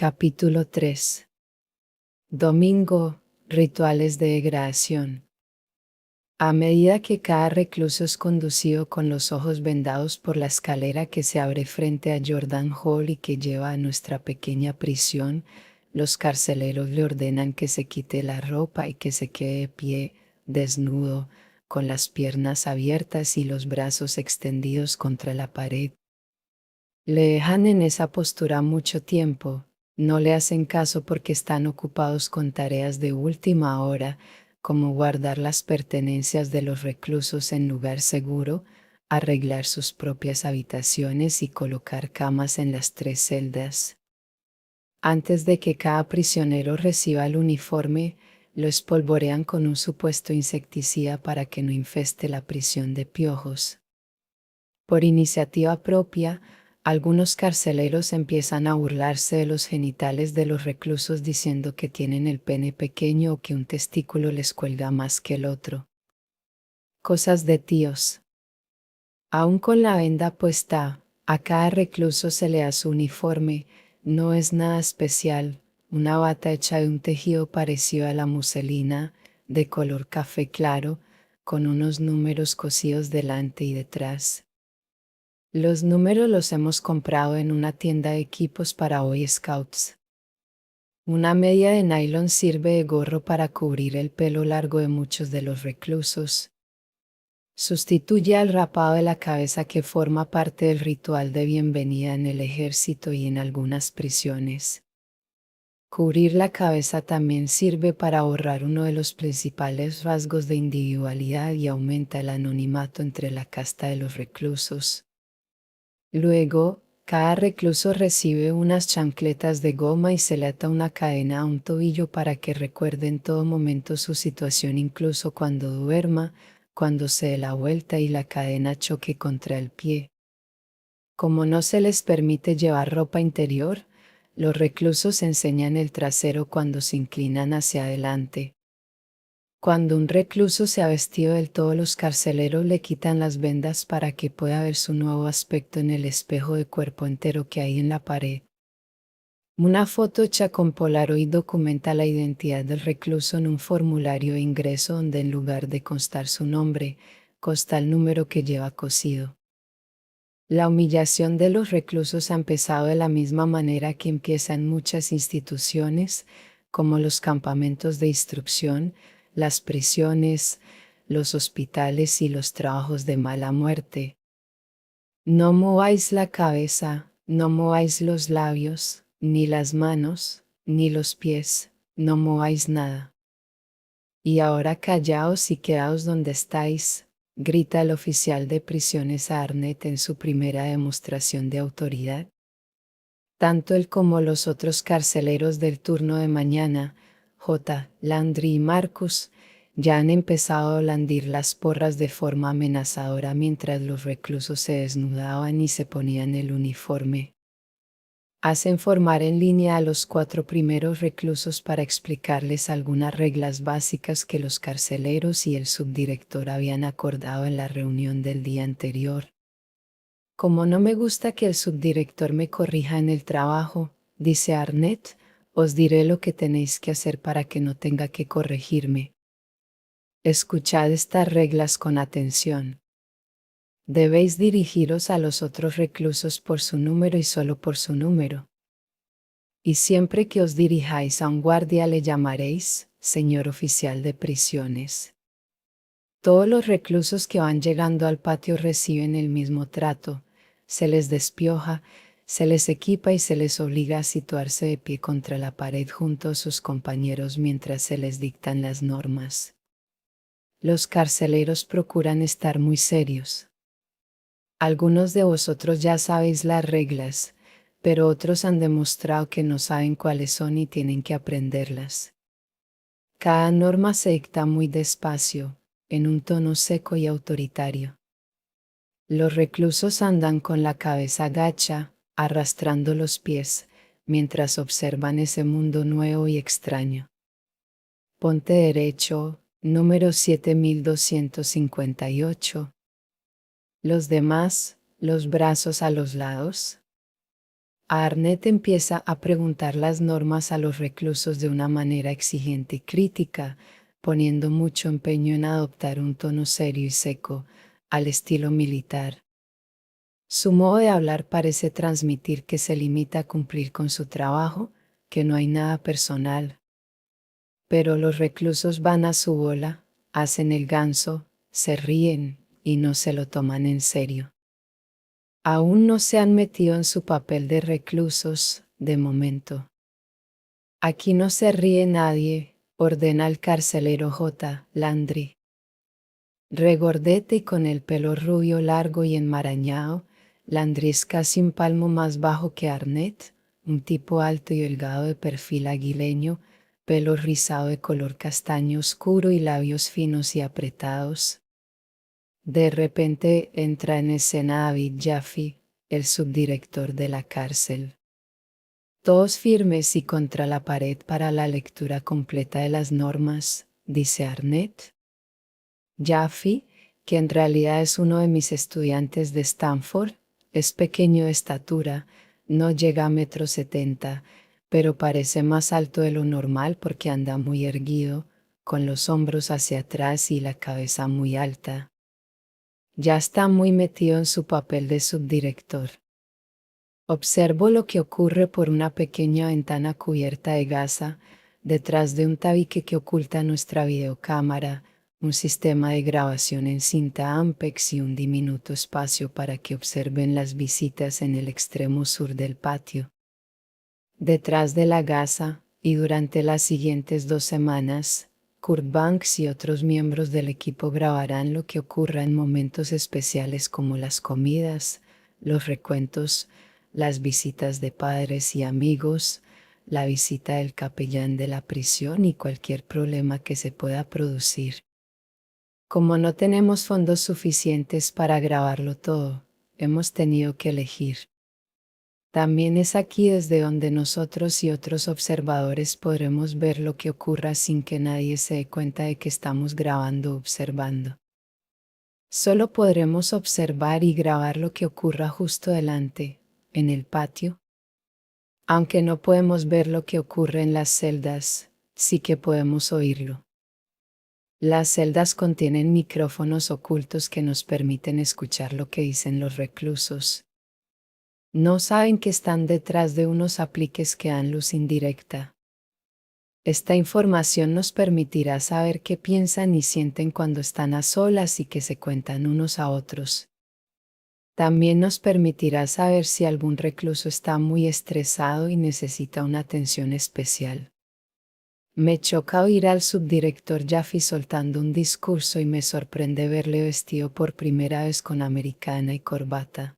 Capítulo 3. Domingo, rituales de degradación. A medida que cada recluso es conducido con los ojos vendados por la escalera que se abre frente a Jordan Hall y que lleva a nuestra pequeña prisión, los carceleros le ordenan que se quite la ropa y que se quede de pie, desnudo, con las piernas abiertas y los brazos extendidos contra la pared. Le dejan en esa postura mucho tiempo. No le hacen caso porque están ocupados con tareas de última hora, como guardar las pertenencias de los reclusos en lugar seguro, arreglar sus propias habitaciones y colocar camas en las 3 celdas. Antes de que cada prisionero reciba el uniforme, lo espolvorean con un supuesto insecticida para que no infeste la prisión de piojos. Por iniciativa propia, algunos carceleros empiezan a burlarse de los genitales de los reclusos diciendo que tienen el pene pequeño o que un testículo les cuelga más que el otro. Cosas de tíos. Aún con la venda puesta, a cada recluso se le da su uniforme, no es nada especial, una bata hecha de un tejido parecido a la muselina, de color café claro, con unos números cosidos delante y detrás. Los números los hemos comprado en una tienda de equipos para Boy Scouts. Una media de nylon sirve de gorro para cubrir el pelo largo de muchos de los reclusos. Sustituye al rapado de la cabeza que forma parte del ritual de bienvenida en el ejército y en algunas prisiones. Cubrir la cabeza también sirve para borrar uno de los principales rasgos de individualidad y aumenta el anonimato entre la casta de los reclusos. Luego, cada recluso recibe unas chancletas de goma y se le ata una cadena a un tobillo para que recuerde en todo momento su situación, incluso cuando duerma, cuando se dé la vuelta y la cadena choque contra el pie. Como no se les permite llevar ropa interior, los reclusos enseñan el trasero cuando se inclinan hacia adelante. Cuando un recluso se ha vestido del todo, los carceleros le quitan las vendas para que pueda ver su nuevo aspecto en el espejo de cuerpo entero que hay en la pared. Una foto hecha con Polaroid documenta la identidad del recluso en un formulario de ingreso donde en lugar de constar su nombre, consta el número que lleva cosido. La humillación de los reclusos ha empezado de la misma manera que empieza en muchas instituciones, como los campamentos de instrucción, las prisiones, los hospitales y los trabajos de mala muerte. No mováis la cabeza, no mováis los labios, ni las manos, ni los pies, no mováis nada. Y ahora callaos y quedaos donde estáis, grita el oficial de prisiones a Arnett en su primera demostración de autoridad. Tanto él como los otros carceleros del turno de mañana, J. Landry y Marcus, ya han empezado a blandir las porras de forma amenazadora mientras los reclusos se desnudaban y se ponían el uniforme. Hacen formar en línea a los 4 primeros reclusos para explicarles algunas reglas básicas que los carceleros y el subdirector habían acordado en la reunión del día anterior. Como no me gusta que el subdirector me corrija en el trabajo, dice Arnett, os diré lo que tenéis que hacer para que no tenga que corregirme. Escuchad estas reglas con atención. Debéis dirigiros a los otros reclusos por su número y solo por su número. Y siempre que os dirijáis a un guardia le llamaréis, señor oficial de prisiones. Todos los reclusos que van llegando al patio reciben el mismo trato. Se les despioja, se les equipa y se les obliga a situarse de pie contra la pared junto a sus compañeros mientras se les dictan las normas. Los carceleros procuran estar muy serios. Algunos de vosotros ya sabéis las reglas, pero otros han demostrado que no saben cuáles son y tienen que aprenderlas. Cada norma se dicta muy despacio, en un tono seco y autoritario. Los reclusos andan con la cabeza gacha, arrastrando los pies, mientras observan ese mundo nuevo y extraño. Ponte derecho, número 7258. Los demás, los brazos a los lados. Arnett empieza a preguntar las normas a los reclusos de una manera exigente y crítica, poniendo mucho empeño en adoptar un tono serio y seco, al estilo militar. Su modo de hablar parece transmitir que se limita a cumplir con su trabajo, que no hay nada personal. Pero los reclusos van a su bola, hacen el ganso, se ríen y no se lo toman en serio. Aún no se han metido en su papel de reclusos, de momento. Aquí no se ríe nadie, ordena el carcelero J. Landry. Regordete y con el pelo rubio largo y enmarañado, Landry es casi un palmo más bajo que Arnett, un tipo alto y delgado de perfil aguileño, pelo rizado de color castaño oscuro y labios finos y apretados. De repente entra en escena David Jaffe, el subdirector de la cárcel. Todos firmes y contra la pared para la lectura completa de las normas, dice Arnett. Jaffe, que en realidad es uno de mis estudiantes de Stanford, es pequeño de estatura, no llega a 1,70 m, pero parece más alto de lo normal porque anda muy erguido, con los hombros hacia atrás y la cabeza muy alta. Ya está muy metido en su papel de subdirector. Observo lo que ocurre por una pequeña ventana cubierta de gasa, detrás de un tabique que oculta nuestra videocámara, un sistema de grabación en cinta Ampex y un diminuto espacio para que observen las visitas en el extremo sur del patio. Detrás de la gasa, y durante las siguientes 2 semanas, Kurt Banks y otros miembros del equipo grabarán lo que ocurra en momentos especiales como las comidas, los recuentos, las visitas de padres y amigos, la visita del capellán de la prisión y cualquier problema que se pueda producir. Como no tenemos fondos suficientes para grabarlo todo, hemos tenido que elegir. También es aquí desde donde nosotros y otros observadores podremos ver lo que ocurra sin que nadie se dé cuenta de que estamos grabando o observando. Solo podremos observar y grabar lo que ocurra justo delante, en el patio. Aunque no podemos ver lo que ocurre en las celdas, sí que podemos oírlo. Las celdas contienen micrófonos ocultos que nos permiten escuchar lo que dicen los reclusos. No saben que están detrás de unos apliques que dan luz indirecta. Esta información nos permitirá saber qué piensan y sienten cuando están a solas y que se cuentan unos a otros. También nos permitirá saber si algún recluso está muy estresado y necesita una atención especial. Me choca oír al subdirector Jaffe soltando un discurso y me sorprende verle vestido por primera vez con americana y corbata.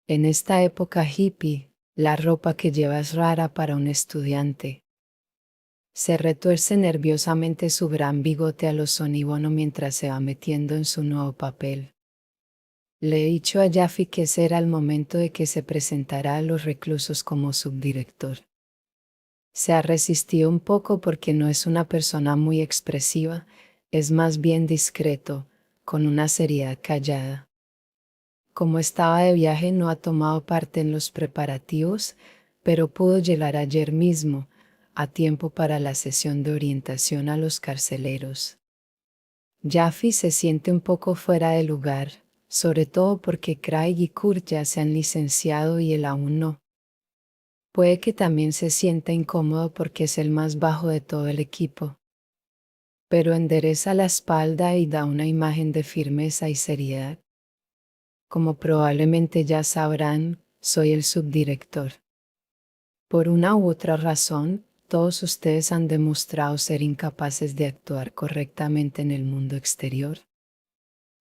En esta época hippie, la ropa que lleva es rara para un estudiante. Se retuerce nerviosamente su gran bigote a lo Sonny Bono mientras se va metiendo en su nuevo papel. Le he dicho a Jaffe que ese era el momento de que se presentara a los reclusos como subdirector. Se ha resistido un poco porque no es una persona muy expresiva, es más bien discreto, con una seriedad callada. Como estaba de viaje no ha tomado parte en los preparativos, pero pudo llegar ayer mismo, a tiempo para la sesión de orientación a los carceleros. Jaffe se siente un poco fuera de lugar, sobre todo porque Craig y Kurt ya se han licenciado y él aún no. Puede que también se sienta incómodo porque es el más bajo de todo el equipo. Pero endereza la espalda y da una imagen de firmeza y seriedad. Como probablemente ya sabrán, soy el subdirector. Por una u otra razón, todos ustedes han demostrado ser incapaces de actuar correctamente en el mundo exterior.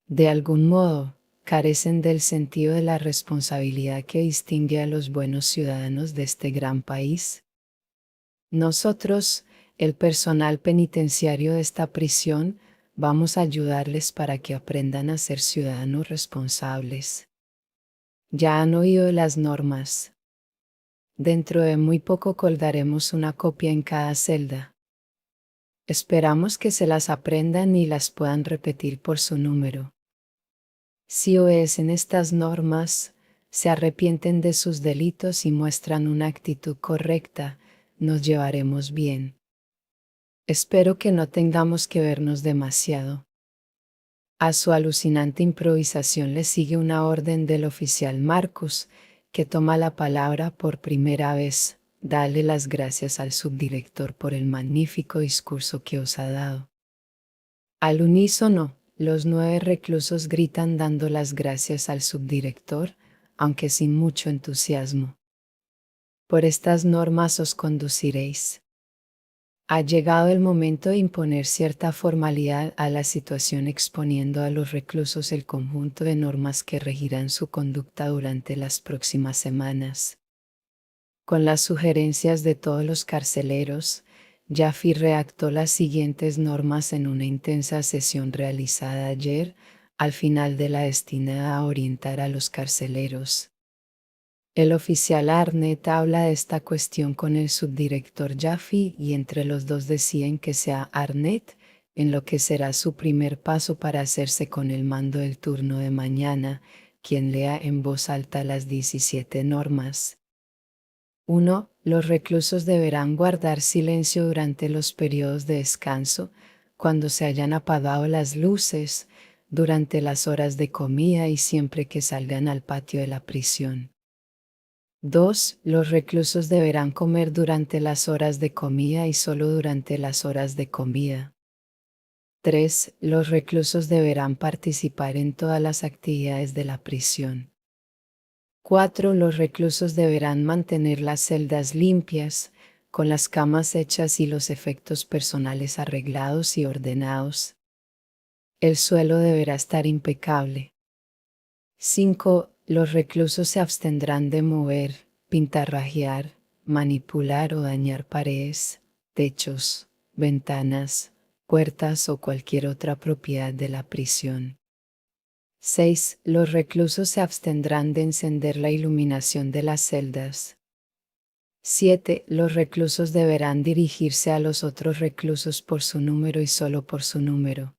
De algún modo, carecen del sentido de la responsabilidad que distingue a los buenos ciudadanos de este gran país. Nosotros, el personal penitenciario de esta prisión, vamos a ayudarles para que aprendan a ser ciudadanos responsables. Ya han oído las normas. Dentro de muy poco colgaremos una copia en cada celda. Esperamos que se las aprendan y las puedan repetir por su número. Si obedecen estas normas, se arrepienten de sus delitos y muestran una actitud correcta, nos llevaremos bien. Espero que no tengamos que vernos demasiado. A su alucinante improvisación le sigue una orden del oficial Marcus, que toma la palabra por primera vez. Dale las gracias al subdirector por el magnífico discurso que os ha dado. Al unísono, los 9 reclusos gritan dando las gracias al subdirector, aunque sin mucho entusiasmo. Por estas normas os conduciréis. Ha llegado el momento de imponer cierta formalidad a la situación exponiendo a los reclusos el conjunto de normas que regirán su conducta durante las próximas semanas. Con las sugerencias de todos los carceleros, Jaffe redactó las siguientes normas en una intensa sesión realizada ayer, al final de la destinada a orientar a los carceleros. El oficial Arnett habla de esta cuestión con el subdirector Jaffe y entre los dos deciden que sea Arnett en lo que será su primer paso para hacerse con el mando del turno de mañana, quien lea en voz alta las 17 normas. 1. Los reclusos deberán guardar silencio durante los periodos de descanso, cuando se hayan apagado las luces, durante las horas de comida y siempre que salgan al patio de la prisión. 2. Los reclusos deberán comer durante las horas de comida y solo durante las horas de comida. 3. Los reclusos deberán participar en todas las actividades de la prisión. 4. Los reclusos deberán mantener las celdas limpias, con las camas hechas y los efectos personales arreglados y ordenados. El suelo deberá estar impecable. 5. Los reclusos se abstendrán de mover, pintarrajear, manipular o dañar paredes, techos, ventanas, puertas o cualquier otra propiedad de la prisión. 6. Los reclusos se abstendrán de encender la iluminación de las celdas. 7. Los reclusos deberán dirigirse a los otros reclusos por su número y solo por su número.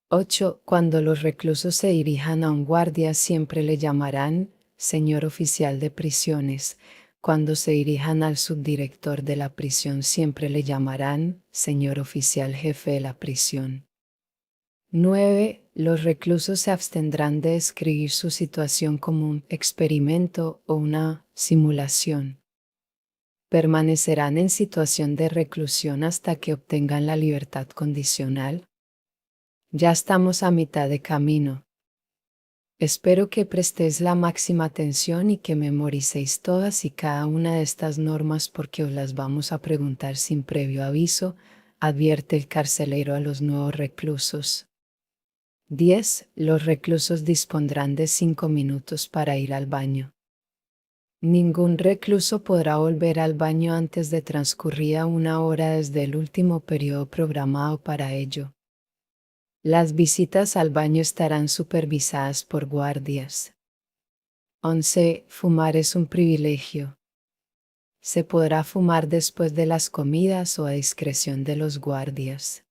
8. Cuando los reclusos se dirijan a un guardia siempre le llamarán señor oficial de prisiones. Cuando se dirijan al subdirector de la prisión siempre le llamarán señor oficial jefe de la prisión. 9. Los reclusos se abstendrán de describir su situación como un experimento o una simulación. Permanecerán en situación de reclusión hasta que obtengan la libertad condicional. Ya estamos a mitad de camino. Espero que prestéis la máxima atención y que memoricéis todas y cada una de estas normas porque os las vamos a preguntar sin previo aviso, advierte el carcelero a los nuevos reclusos. 10. Los reclusos dispondrán de 5 minutos para ir al baño. Ningún recluso podrá volver al baño antes de transcurrida 1 hora desde el último periodo programado para ello. Las visitas al baño estarán supervisadas por guardias. 11. Fumar es un privilegio. Se podrá fumar después de las comidas o a discreción de los guardias.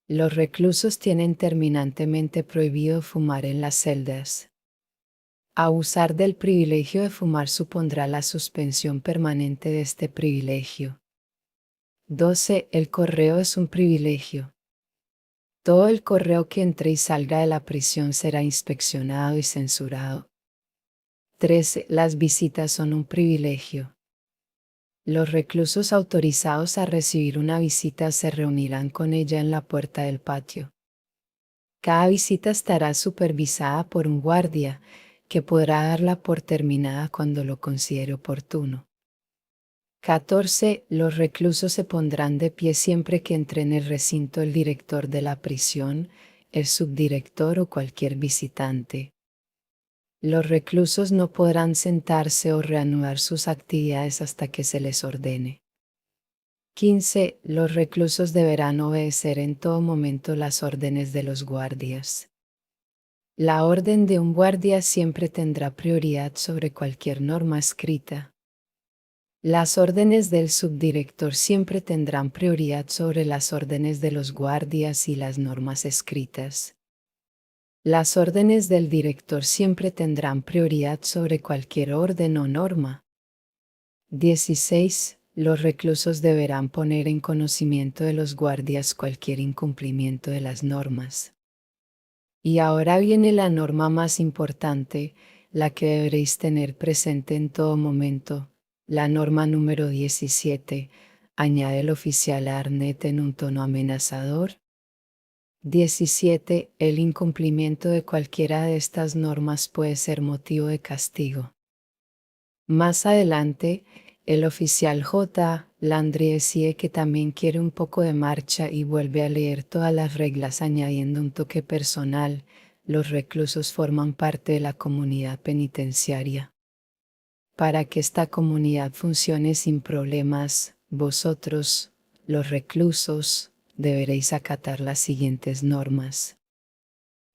Los reclusos tienen terminantemente prohibido fumar en las celdas. Abusar del privilegio de fumar supondrá la suspensión permanente de este privilegio. 12. El correo es un privilegio. Todo el correo que entre y salga de la prisión será inspeccionado y censurado. 13. Las visitas son un privilegio. Los reclusos autorizados a recibir una visita se reunirán con ella en la puerta del patio. Cada visita estará supervisada por un guardia, que podrá darla por terminada cuando lo considere oportuno. 14. Los reclusos se pondrán de pie siempre que entre en el recinto el director de la prisión, el subdirector o cualquier visitante. Los reclusos no podrán sentarse o reanudar sus actividades hasta que se les ordene. 15. Los reclusos deberán obedecer en todo momento las órdenes de los guardias. La orden de un guardia siempre tendrá prioridad sobre cualquier norma escrita. Las órdenes del subdirector siempre tendrán prioridad sobre las órdenes de los guardias y las normas escritas. Las órdenes del director siempre tendrán prioridad sobre cualquier orden o norma. 16. Los reclusos deberán poner en conocimiento de los guardias cualquier incumplimiento de las normas. Y ahora viene la norma más importante, la que deberéis tener presente en todo momento. La norma número 17. Añade el oficial Arnett en un tono amenazador. 17. El incumplimiento de cualquiera de estas normas puede ser motivo de castigo. Más adelante, el oficial J. Landry decide que también quiere un poco de marcha y vuelve a leer todas las reglas añadiendo un toque personal. Los reclusos forman parte de la comunidad penitenciaria. Para que esta comunidad funcione sin problemas, vosotros, los reclusos, deberéis acatar las siguientes normas.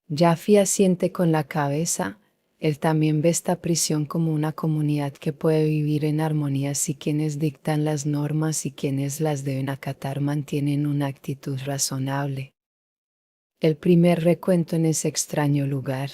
Jaffe asiente con la cabeza. Él también ve esta prisión como una comunidad que puede vivir en armonía si quienes dictan las normas y quienes las deben acatar mantienen una actitud razonable. El primer recuento en ese extraño lugar.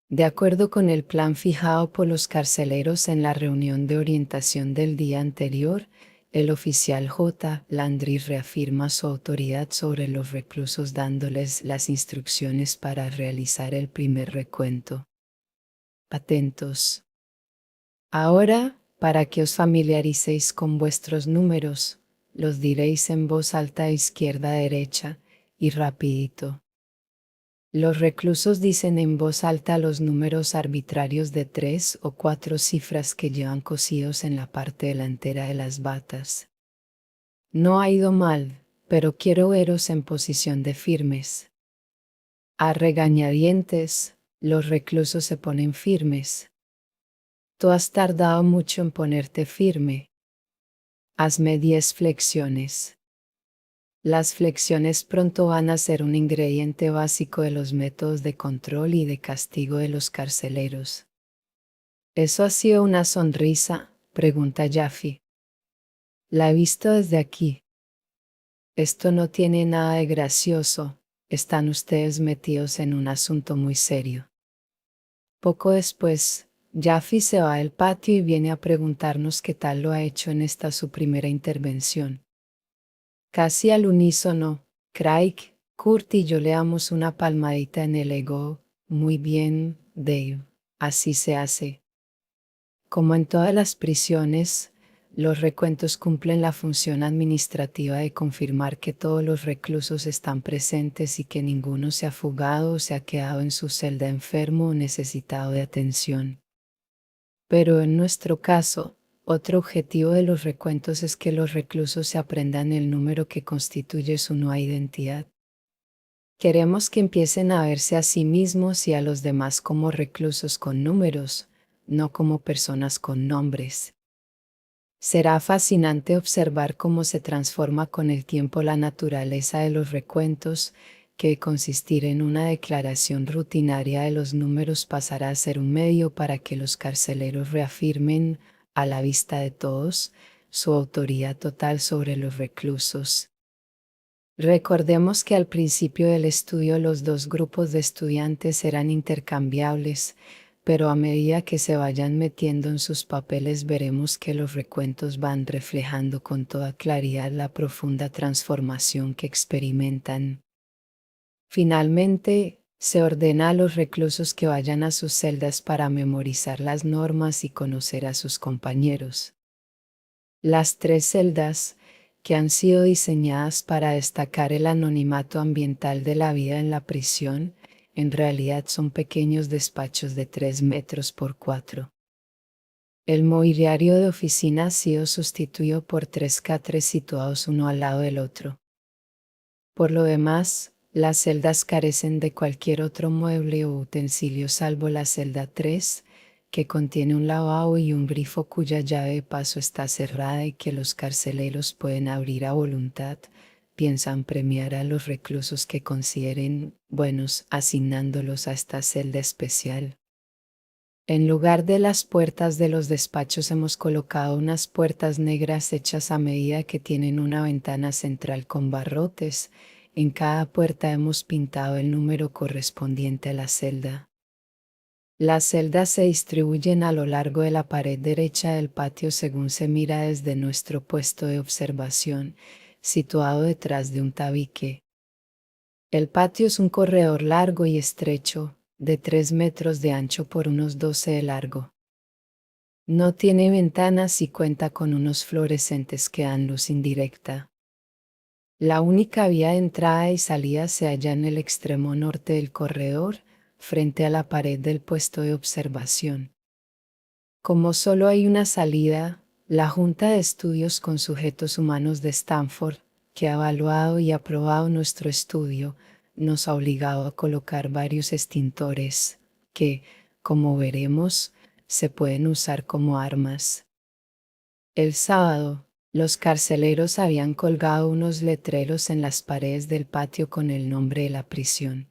De acuerdo con el plan fijado por los carceleros en la reunión de orientación del día anterior, el oficial J. Landry reafirma su autoridad sobre los reclusos dándoles las instrucciones para realizar el primer recuento. Atentos. Ahora, para que os familiaricéis con vuestros números, los diréis en voz alta izquierda-derecha y rapidito. Los reclusos dicen en voz alta los números arbitrarios de 3 o 4 cifras que llevan cosidos en la parte delantera de las batas. No ha ido mal, pero quiero veros en posición de firmes. A regañadientes, los reclusos se ponen firmes. Tú has tardado mucho en ponerte firme. Hazme 10 flexiones. Las flexiones pronto van a ser un ingrediente básico de los métodos de control y de castigo de los carceleros. ¿Eso ha sido una sonrisa?, pregunta Jaffe. La he visto desde aquí. Esto no tiene nada de gracioso, están ustedes metidos en un asunto muy serio. Poco después, Jaffe se va del patio y viene a preguntarnos qué tal lo ha hecho en esta su primera intervención. Casi al unísono, Craig, Kurt y yo le damos una palmadita en el ego. Muy bien, Dave, así se hace. Como en todas las prisiones, los recuentos cumplen la función administrativa de confirmar que todos los reclusos están presentes y que ninguno se ha fugado o se ha quedado en su celda enfermo o necesitado de atención. Pero en nuestro caso, otro objetivo de los recuentos es que los reclusos se aprendan el número que constituye su nueva identidad. Queremos que empiecen a verse a sí mismos y a los demás como reclusos con números, no como personas con nombres. Será fascinante observar cómo se transforma con el tiempo la naturaleza de los recuentos, que de consistir en una declaración rutinaria de los números pasará a ser un medio para que los carceleros reafirmen, a la vista de todos, su autoridad total sobre los reclusos. Recordemos que al principio del estudio los dos grupos de estudiantes eran intercambiables, pero a medida que se vayan metiendo en sus papeles veremos que los recuentos van reflejando con toda claridad la profunda transformación que experimentan. Finalmente, se ordena a los reclusos que vayan a sus celdas para memorizar las normas y conocer a sus compañeros. Las 3 celdas, que han sido diseñadas para destacar el anonimato ambiental de la vida en la prisión, en realidad son pequeños despachos de 3 metros por 4. El mobiliario de oficina ha sido sustituido por 3 catres situados uno al lado del otro. Por lo demás, las celdas carecen de cualquier otro mueble o utensilio salvo la celda 3, que contiene un lavabo y un grifo cuya llave de paso está cerrada y que los carceleros pueden abrir a voluntad. Piensan premiar a los reclusos que consideren buenos asignándolos a esta celda especial. En lugar de las puertas de los despachos hemos colocado unas puertas negras hechas a medida que tienen una ventana central con barrotes, En cada puerta hemos pintado el número correspondiente a la celda. Las celdas se distribuyen a lo largo de la pared derecha del patio según se mira desde nuestro puesto de observación, situado detrás de un tabique. El patio es un corredor largo y estrecho, de 3 metros de ancho por unos 12 de largo. No tiene ventanas y cuenta con unos fluorescentes que dan luz indirecta. La única vía de entrada y salida se halla en el extremo norte del corredor, frente a la pared del puesto de observación. Como solo hay una salida, la Junta de Estudios con Sujetos Humanos de Stanford, que ha evaluado y aprobado nuestro estudio, nos ha obligado a colocar varios extintores, que, como veremos, se pueden usar como armas. El sábado, los carceleros habían colgado unos letreros en las paredes del patio con el nombre de la prisión.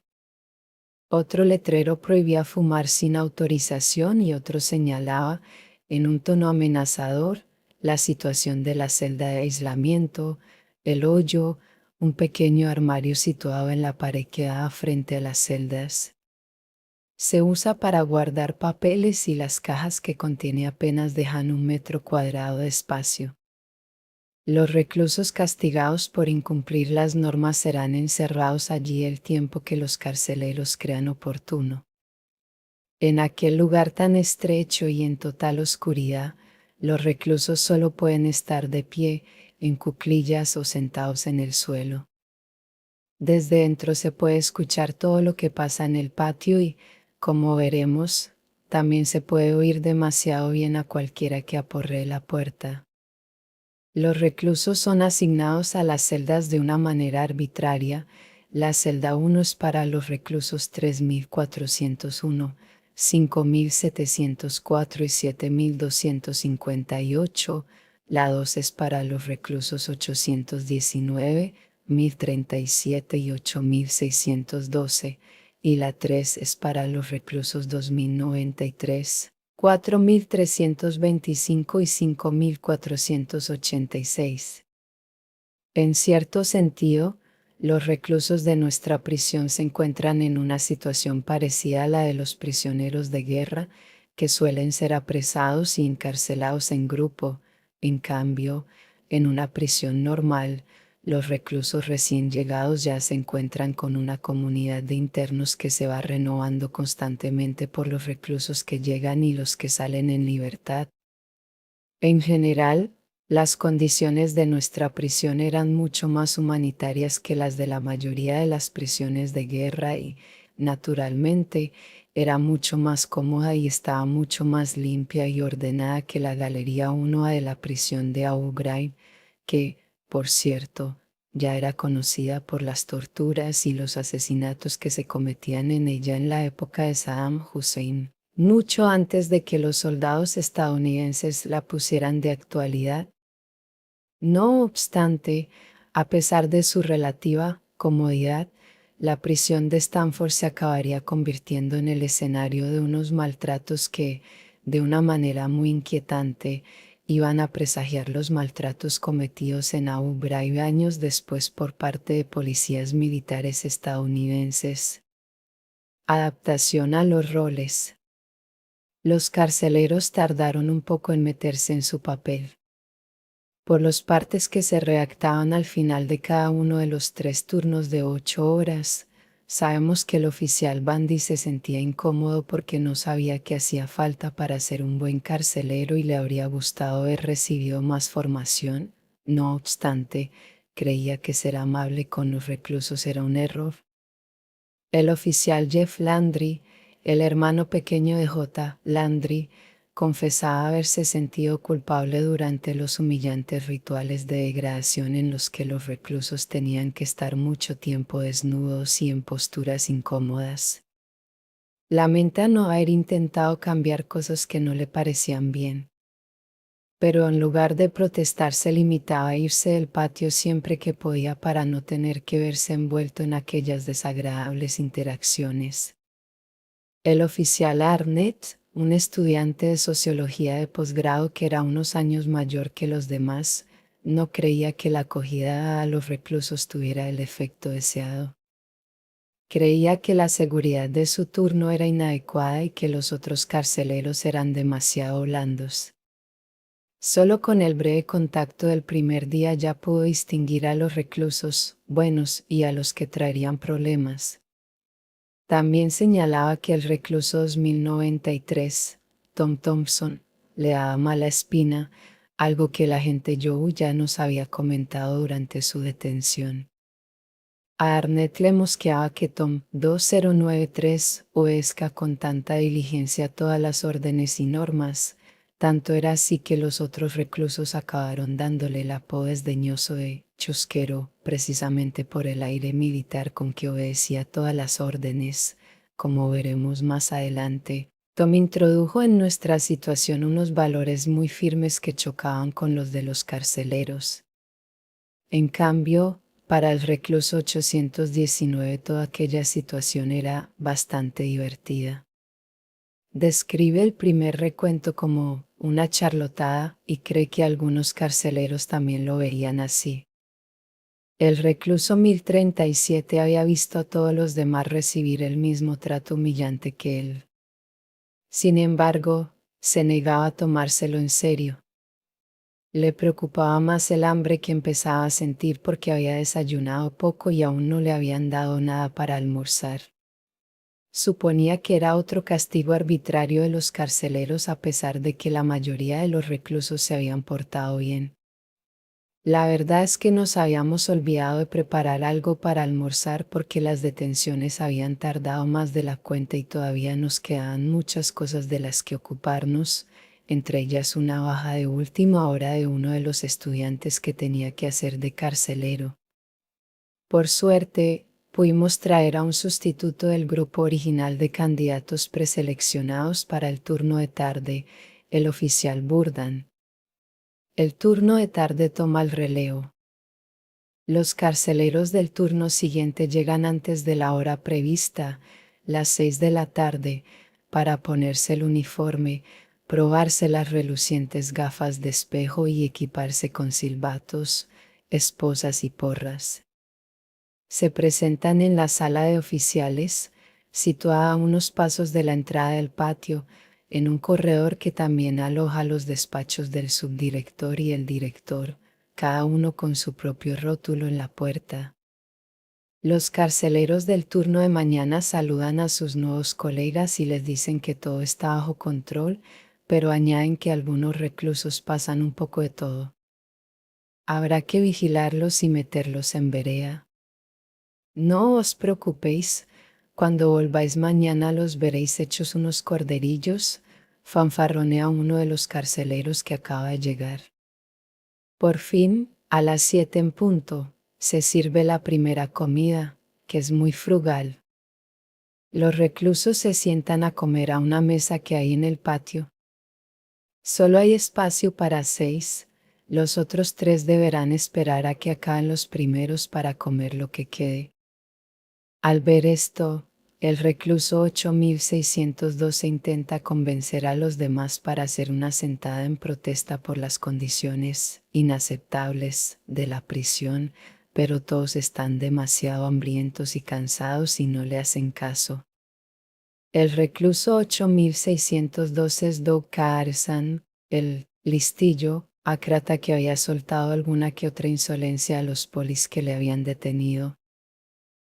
Otro letrero prohibía fumar sin autorización y otro señalaba, en un tono amenazador, la situación de la celda de aislamiento, el hoyo, un pequeño armario situado en la pared que daba frente a las celdas. Se usa para guardar papeles y las cajas que contiene apenas dejan 1 metro cuadrado de espacio. Los reclusos castigados por incumplir las normas serán encerrados allí el tiempo que los carceleros crean oportuno. En aquel lugar tan estrecho y en total oscuridad, los reclusos solo pueden estar de pie, en cuclillas o sentados en el suelo. Desde dentro se puede escuchar todo lo que pasa en el patio y, como veremos, también se puede oír demasiado bien a cualquiera que aporree la puerta. Los reclusos son asignados a las celdas de una manera arbitraria. La celda 1 es para los reclusos 3401, 5704 y 7258. La 2 es para los reclusos 819, 1037 y 8612. Y la 3 es para los reclusos 2093. 4325 y 5486. En cierto sentido, los reclusos de nuestra prisión se encuentran en una situación parecida a la de los prisioneros de guerra, que suelen ser apresados y encarcelados en grupo. En cambio, en una prisión normal, los reclusos recién llegados ya se encuentran con una comunidad de internos que se va renovando constantemente por los reclusos que llegan y los que salen en libertad. En general, las condiciones de nuestra prisión eran mucho más humanitarias que las de la mayoría de las prisiones de guerra y, naturalmente, era mucho más cómoda y estaba mucho más limpia y ordenada que la Galería 1A de la prisión de Abu Ghraib, que, por cierto, ya era conocida por las torturas y los asesinatos que se cometían en ella en la época de Saddam Hussein, mucho antes de que los soldados estadounidenses la pusieran de actualidad. No obstante, a pesar de su relativa comodidad, la prisión de Stanford se acabaría convirtiendo en el escenario de unos maltratos que, de una manera muy inquietante, iban a presagiar los maltratos cometidos en Abu Ghraib años después por parte de policías militares estadounidenses. Adaptación a los roles. Los carceleros tardaron un poco en meterse en su papel. Por los partes que se redactaban al final de cada uno de los 3 turnos de 8 horas, sabemos que el oficial Bundy se sentía incómodo porque no sabía qué hacía falta para ser un buen carcelero y le habría gustado haber recibido más formación. No obstante, creía que ser amable con los reclusos era un error. El oficial Jeff Landry, el hermano pequeño de J. Landry, confesaba haberse sentido culpable durante los humillantes rituales de degradación en los que los reclusos tenían que estar mucho tiempo desnudos y en posturas incómodas. Lamenta no haber intentado cambiar cosas que no le parecían bien. Pero en lugar de protestar se limitaba a irse del patio siempre que podía para no tener que verse envuelto en aquellas desagradables interacciones. El oficial Arnett, un estudiante de sociología de posgrado que era unos años mayor que los demás, no creía que la acogida a los reclusos tuviera el efecto deseado. Creía que la seguridad de su turno era inadecuada y que los otros carceleros eran demasiado blandos. Solo con el breve contacto del primer día ya pudo distinguir a los reclusos buenos y a los que traerían problemas. También señalaba que el recluso 2093, Tom Thompson, le daba mala espina, algo que el agente Joe ya nos había comentado durante su detención. A Arnett le mosqueaba que Tom 2093 obedezca con tanta diligencia todas las órdenes y normas, tanto era así que los otros reclusos acabaron dándole el apodo desdeñoso de chusquero, precisamente por el aire militar con que obedecía todas las órdenes. Como veremos más adelante, Tom introdujo en nuestra situación unos valores muy firmes que chocaban con los de los carceleros. En cambio, para el recluso 819 toda aquella situación era bastante divertida. Describe el primer recuento como una charlotada y cree que algunos carceleros también lo veían así. El recluso 1037 había visto a todos los demás recibir el mismo trato humillante que él. Sin embargo, se negaba a tomárselo en serio. Le preocupaba más el hambre que empezaba a sentir porque había desayunado poco y aún no le habían dado nada para almorzar. Suponía que era otro castigo arbitrario de los carceleros a pesar de que la mayoría de los reclusos se habían portado bien. La verdad es que nos habíamos olvidado de preparar algo para almorzar porque las detenciones habían tardado más de la cuenta y todavía nos quedaban muchas cosas de las que ocuparnos, entre ellas una baja de última hora de uno de los estudiantes que tenía que hacer de carcelero. Por suerte, pudimos traer a un sustituto del grupo original de candidatos preseleccionados para el turno de tarde, el oficial Burdan. El turno de tarde toma el relevo. Los carceleros del turno siguiente llegan antes de la hora prevista, las 6 de la tarde, para ponerse el uniforme, probarse las relucientes gafas de espejo y equiparse con silbatos, esposas y porras. Se presentan en la sala de oficiales, situada a unos pasos de la entrada del patio, en un corredor que también aloja los despachos del subdirector y el director, cada uno con su propio rótulo en la puerta. Los carceleros del turno de mañana saludan a sus nuevos colegas y les dicen que todo está bajo control, pero añaden que algunos reclusos pasan un poco de todo. Habrá que vigilarlos y meterlos en vereda. No os preocupéis, cuando volváis mañana los veréis hechos unos corderillos, fanfarronea uno de los carceleros que acaba de llegar. Por fin, a las 7 en punto, se sirve la primera comida, que es muy frugal. Los reclusos se sientan a comer a una mesa que hay en el patio. Solo hay espacio para 6, los otros 3 deberán esperar a que acaben los primeros para comer lo que quede. Al ver esto, el recluso 8612 intenta convencer a los demás para hacer una sentada en protesta por las condiciones inaceptables de la prisión, pero todos están demasiado hambrientos y cansados y no le hacen caso. El recluso 8612 es Doug Carson, el listillo, ácrata que había soltado alguna que otra insolencia a los polis que le habían detenido.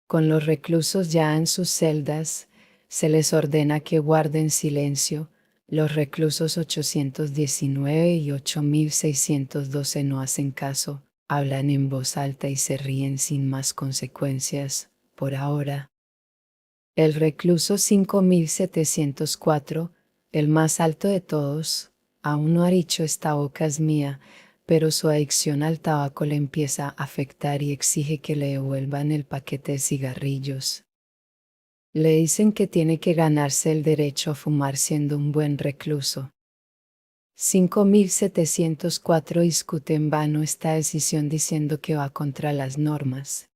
Con los reclusos ya en sus celdas, se les ordena que guarden silencio. Los reclusos 819 y 8612 no hacen caso, hablan en voz alta y se ríen sin más consecuencias, por ahora. El recluso 5704, el más alto de todos, aún no ha dicho esta boca es mía, pero su adicción al tabaco le empieza a afectar y exige que le devuelvan el paquete de cigarrillos. Le dicen que tiene que ganarse el derecho a fumar siendo un buen recluso. 5704 discute en vano esta decisión diciendo que va contra las normas.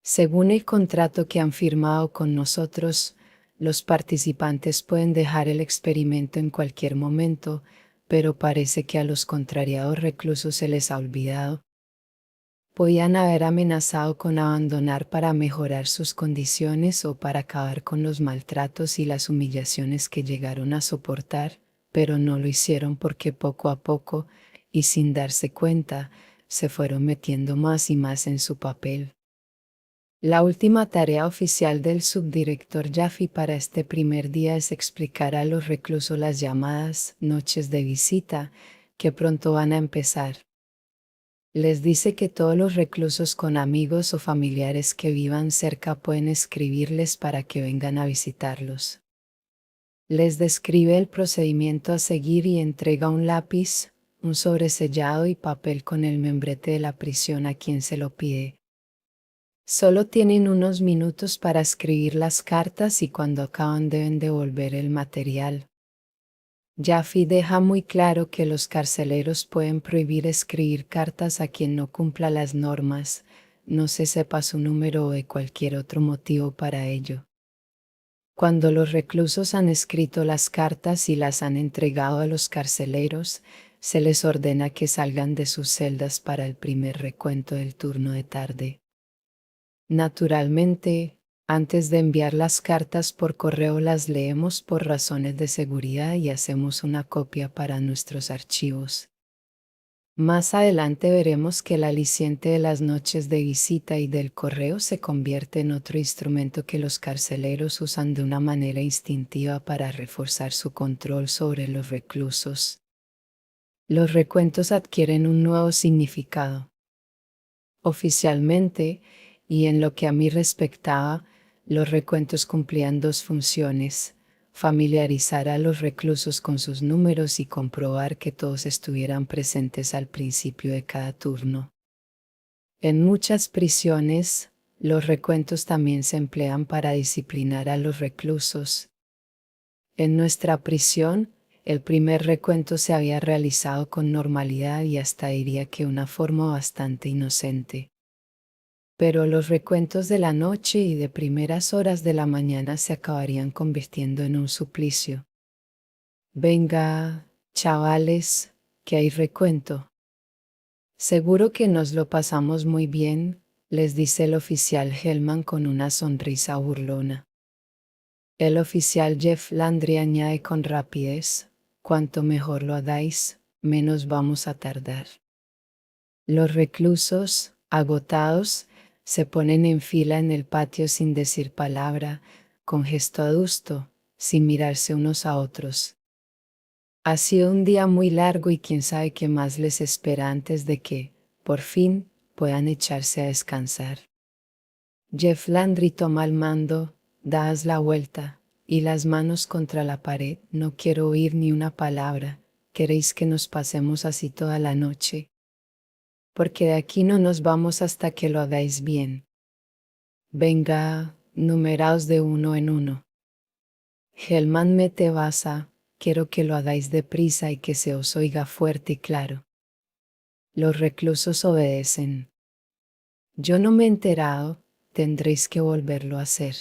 Según el contrato que han firmado con nosotros, los participantes pueden dejar el experimento en cualquier momento, pero parece que a los contrariados reclusos se les ha olvidado. Podían haber amenazado con abandonar para mejorar sus condiciones o para acabar con los maltratos y las humillaciones que llegaron a soportar, pero no lo hicieron porque poco a poco, y sin darse cuenta, se fueron metiendo más y más en su papel. La última tarea oficial del subdirector Jaffe para este primer día es explicar a los reclusos las llamadas noches de visita, que pronto van a empezar. Les dice que todos los reclusos con amigos o familiares que vivan cerca pueden escribirles para que vengan a visitarlos. Les describe el procedimiento a seguir y entrega un lápiz, un sobresellado y papel con el membrete de la prisión a quien se lo pide. Solo tienen unos minutos para escribir las cartas y cuando acaban deben devolver el material. Jaffe deja muy claro que los carceleros pueden prohibir escribir cartas a quien no cumpla las normas, no se sepa su número o de cualquier otro motivo para ello. Cuando los reclusos han escrito las cartas y las han entregado a los carceleros, se les ordena que salgan de sus celdas para el primer recuento del turno de tarde. Naturalmente, antes de enviar las cartas por correo las leemos por razones de seguridad y hacemos una copia para nuestros archivos. Más adelante veremos que el aliciente de las noches de visita y del correo se convierte en otro instrumento que los carceleros usan de una manera instintiva para reforzar su control sobre los reclusos. Los recuentos adquieren un nuevo significado. Oficialmente, y en lo que a mí respectaba, los recuentos cumplían dos funciones: familiarizar a los reclusos con sus números y comprobar que todos estuvieran presentes al principio de cada turno. En muchas prisiones, los recuentos también se emplean para disciplinar a los reclusos. En nuestra prisión, el primer recuento se había realizado con normalidad y hasta diría que una forma bastante inocente. Pero los recuentos de la noche y de primeras horas de la mañana se acabarían convirtiendo en un suplicio. Venga, chavales, que hay recuento. Seguro que nos lo pasamos muy bien, les dice el oficial Hellman con una sonrisa burlona. El oficial Jeff Landry añade con rapidez: cuanto mejor lo hagáis, menos vamos a tardar. Los reclusos, agotados, se ponen en fila en el patio sin decir palabra, con gesto adusto, sin mirarse unos a otros. Ha sido un día muy largo y quién sabe qué más les espera antes de que, por fin, puedan echarse a descansar. Jeff Landry toma el mando, das la vuelta, y las manos contra la pared. No quiero oír ni una palabra. ¿Queréis que nos pasemos así toda la noche? Porque de aquí no nos vamos hasta que lo hagáis bien. Venga, numeraos de uno en uno. Hellman mete baza: quiero que lo hagáis deprisa y que se os oiga fuerte y claro. Los reclusos obedecen. Yo no me he enterado, tendréis que volverlo a hacer.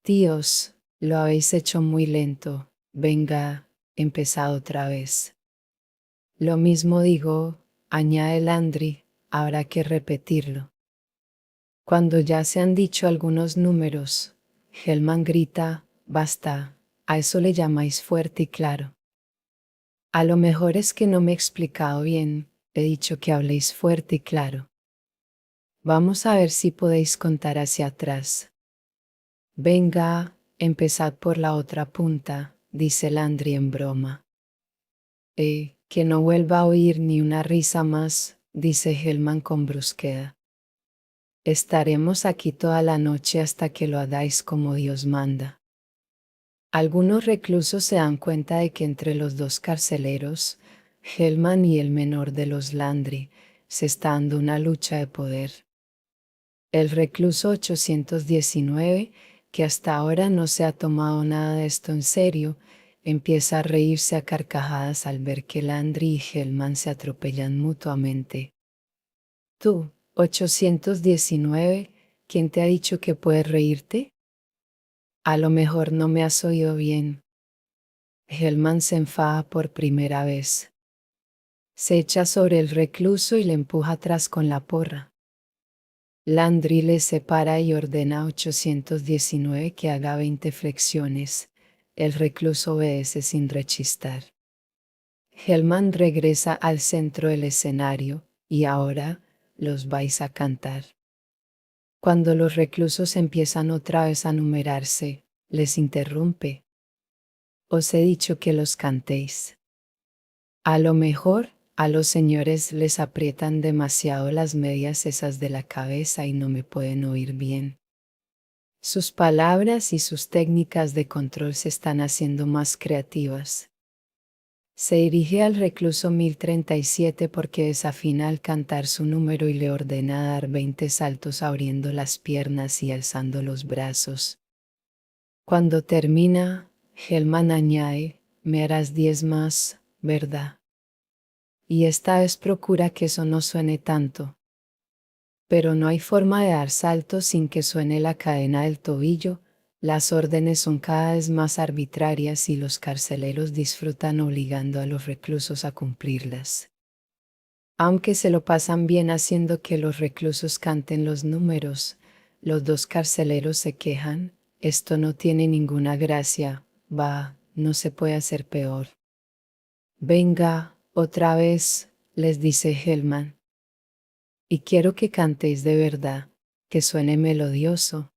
Tíos, lo habéis hecho muy lento, venga, empezad otra vez. Lo mismo digo, añade Landry, habrá que repetirlo. Cuando ya se han dicho algunos números, Hellman grita: basta, a eso le llamáis fuerte y claro. A lo mejor es que no me he explicado bien, he dicho que habléis fuerte y claro. Vamos a ver si podéis contar hacia atrás. Venga, empezad por la otra punta, dice Landry en broma. Que no vuelva a oír ni una risa más, dice Hellman con brusquedad. Estaremos aquí toda la noche hasta que lo hagáis como Dios manda. Algunos reclusos se dan cuenta de que entre los dos carceleros, Hellman y el menor de los Landry, se está dando una lucha de poder. El recluso 819, que hasta ahora no se ha tomado nada de esto en serio, empieza a reírse a carcajadas al ver que Landry y Hellman se atropellan mutuamente. Tú, 819, ¿quién te ha dicho que puedes reírte? A lo mejor no me has oído bien. Hellman se enfada por primera vez. Se echa sobre el recluso y le empuja atrás con la porra. Landry le separa y ordena a 819 que haga 20 flexiones. El recluso obedece sin rechistar. Hellman regresa al centro del escenario, y ahora los vais a cantar. Cuando los reclusos empiezan otra vez a numerarse, les interrumpe. Os he dicho que los cantéis. A lo mejor, a los señores les aprietan demasiado las medias esas de la cabeza y no me pueden oír bien. Sus palabras y sus técnicas de control se están haciendo más creativas. Se dirige al recluso 1037 porque desafina al cantar su número y le ordena dar 20 saltos abriendo las piernas y alzando los brazos. Cuando termina, Hellman añade, me harás 10 más, ¿verdad? Y esta vez procura que eso no suene tanto. Pero no hay forma de dar saltos sin que suene la cadena del tobillo. Las órdenes son cada vez más arbitrarias y los carceleros disfrutan obligando a los reclusos a cumplirlas. Aunque se lo pasan bien haciendo que los reclusos canten los números, los dos carceleros se quejan, esto no tiene ninguna gracia, no se puede hacer peor. Venga, otra vez, les dice Hellman. Y quiero que cantéis de verdad, que suene melodioso.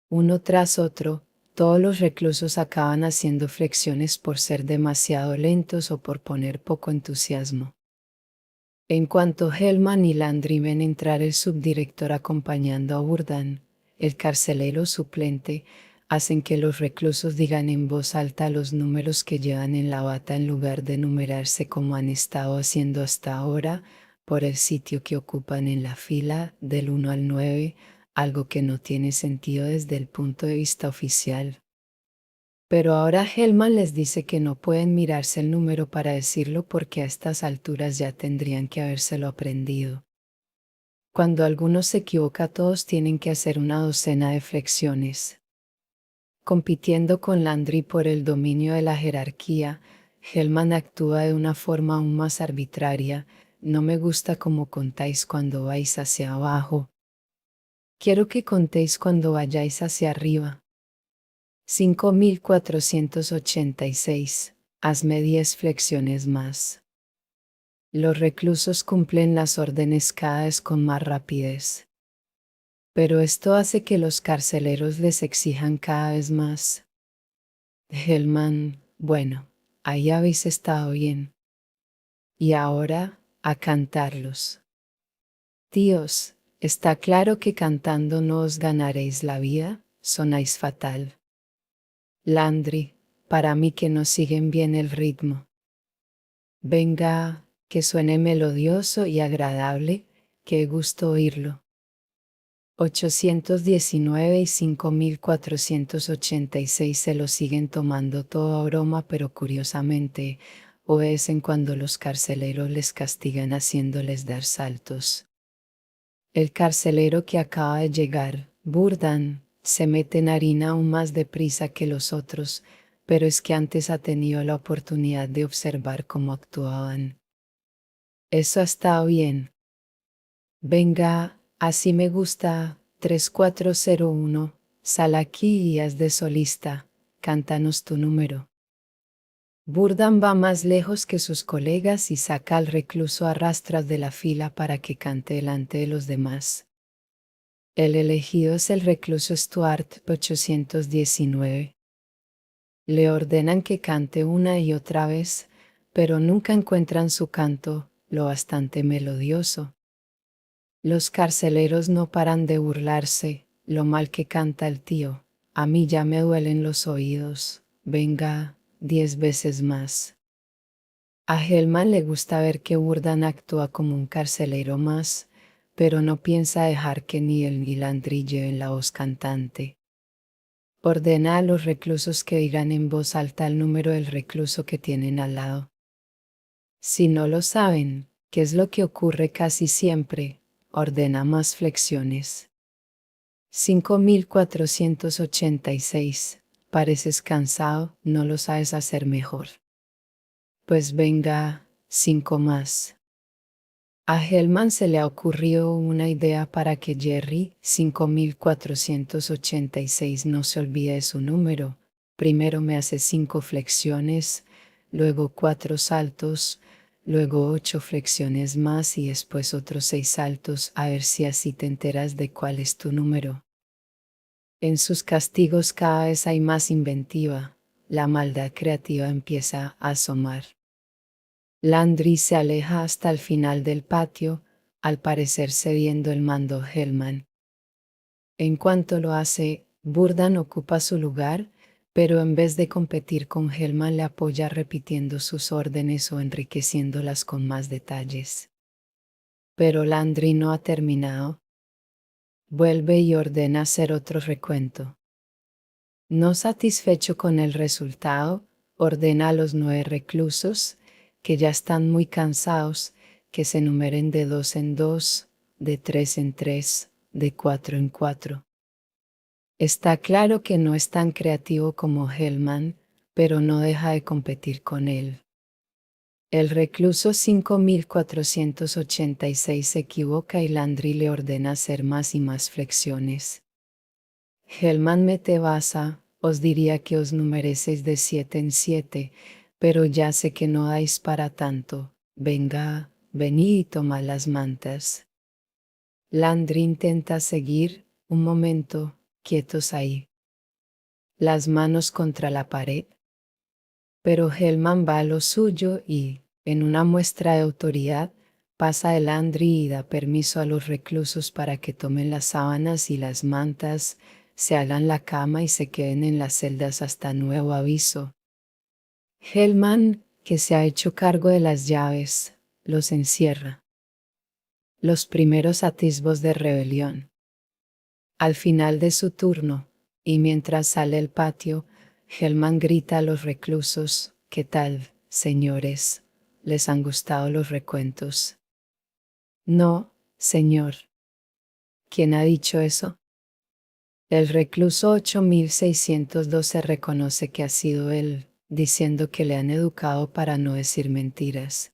Uno tras otro, todos los reclusos acaban haciendo flexiones por ser demasiado lentos o por poner poco entusiasmo. En cuanto Hellman y Landry ven entrar el subdirector acompañando a Burdan, el carcelero suplente, hacen que los reclusos digan en voz alta los números que llevan en la bata en lugar de numerarse como han estado haciendo hasta ahora, por el sitio que ocupan en la fila del 1 al 9, algo que no tiene sentido desde el punto de vista oficial. Pero ahora Hellman les dice que no pueden mirarse el número para decirlo porque a estas alturas ya tendrían que habérselo aprendido. Cuando alguno se equivoca, todos tienen que hacer una docena de flexiones. Compitiendo con Landry por el dominio de la jerarquía, Hellman actúa de una forma aún más arbitraria. No me gusta cómo contáis cuando vais hacia abajo. Quiero que contéis cuando vayáis hacia arriba. 5486. Hazme 10 flexiones más. Los reclusos cumplen las órdenes cada vez con más rapidez. Pero esto hace que los carceleros les exijan cada vez más. Hellman, bueno, ahí habéis estado bien. Y ahora, a cantarlos. Tíos, está claro que cantando no os ganaréis la vida, sonáis fatal. Landry, para mí que no siguen bien el ritmo. Venga, que suene melodioso y agradable, qué gusto oírlo. 819 y 5486 se lo siguen tomando todo a broma, pero curiosamente, obedecen cuando los carceleros les castigan haciéndoles dar saltos. El carcelero que acaba de llegar, Burdan, se mete en harina aún más deprisa que los otros, pero es que antes ha tenido la oportunidad de observar cómo actuaban. Eso ha estado bien. Venga, así me gusta. 3401, sal aquí y haz de solista, cántanos tu número. Burdan va más lejos que sus colegas y saca al recluso a rastras de la fila para que cante delante de los demás. El elegido es el recluso Stuart 819. Le ordenan que cante una y otra vez, pero nunca encuentran su canto lo bastante melodioso. Los carceleros no paran de burlarse, lo mal que canta el tío. A mí ya me duelen los oídos. Venga, 10 veces más. A Hellman le gusta ver que Burdan actúa como un carcelero más, pero no piensa dejar que ni él ni Landry lleven la voz cantante. Ordena a los reclusos que digan en voz alta el número del recluso que tienen al lado. Si no lo saben, que es lo que ocurre casi siempre, ordena más flexiones. 5486. Pareces cansado, no lo sabes hacer mejor. Pues venga, 5 más. A Hellman se le ocurrió una idea para que Jerry, 5486, no se olvide de su número. Primero me hace 5 flexiones, luego 4 saltos, luego 8 flexiones más y después otros 6 saltos, a ver si así te enteras de cuál es tu número. En sus castigos cada vez hay más inventiva, la maldad creativa empieza a asomar. Landry se aleja hasta el final del patio, al parecer cediendo el mando Hellman. En cuanto lo hace, Burdan ocupa su lugar, pero en vez de competir con Hellman le apoya repitiendo sus órdenes o enriqueciéndolas con más detalles. Pero Landry no ha terminado. Vuelve y ordena hacer otro recuento. No satisfecho con el resultado, ordena a los 9 reclusos, que ya están muy cansados, que se numeren de 2 en 2, de 3 en 3, de 4 en 4. Está claro que no es tan creativo como Hellman, pero no deja de competir con él. El recluso 5486 se equivoca y Landry le ordena hacer más y más flexiones. Hellman mete baza, os diría que os numereseis de 7 en 7, pero ya sé que no dais para tanto. Venga, venid y tomad las mantas. Landry intenta seguir, un momento, quietos ahí. Las manos contra la pared. Pero Hellman va a lo suyo y, en una muestra de autoridad, pasa de Landry y da permiso a los reclusos para que tomen las sábanas y las mantas, se hagan la cama y se queden en las celdas hasta nuevo aviso. Hellman, que se ha hecho cargo de las llaves, los encierra. Los primeros atisbos de rebelión. Al final de su turno, y mientras sale al patio, Hellman grita a los reclusos: ¿Qué tal, señores? ¿Les han gustado los recuentos? No, señor. ¿Quién ha dicho eso? El recluso 8612 reconoce que ha sido él, diciendo que le han educado para no decir mentiras.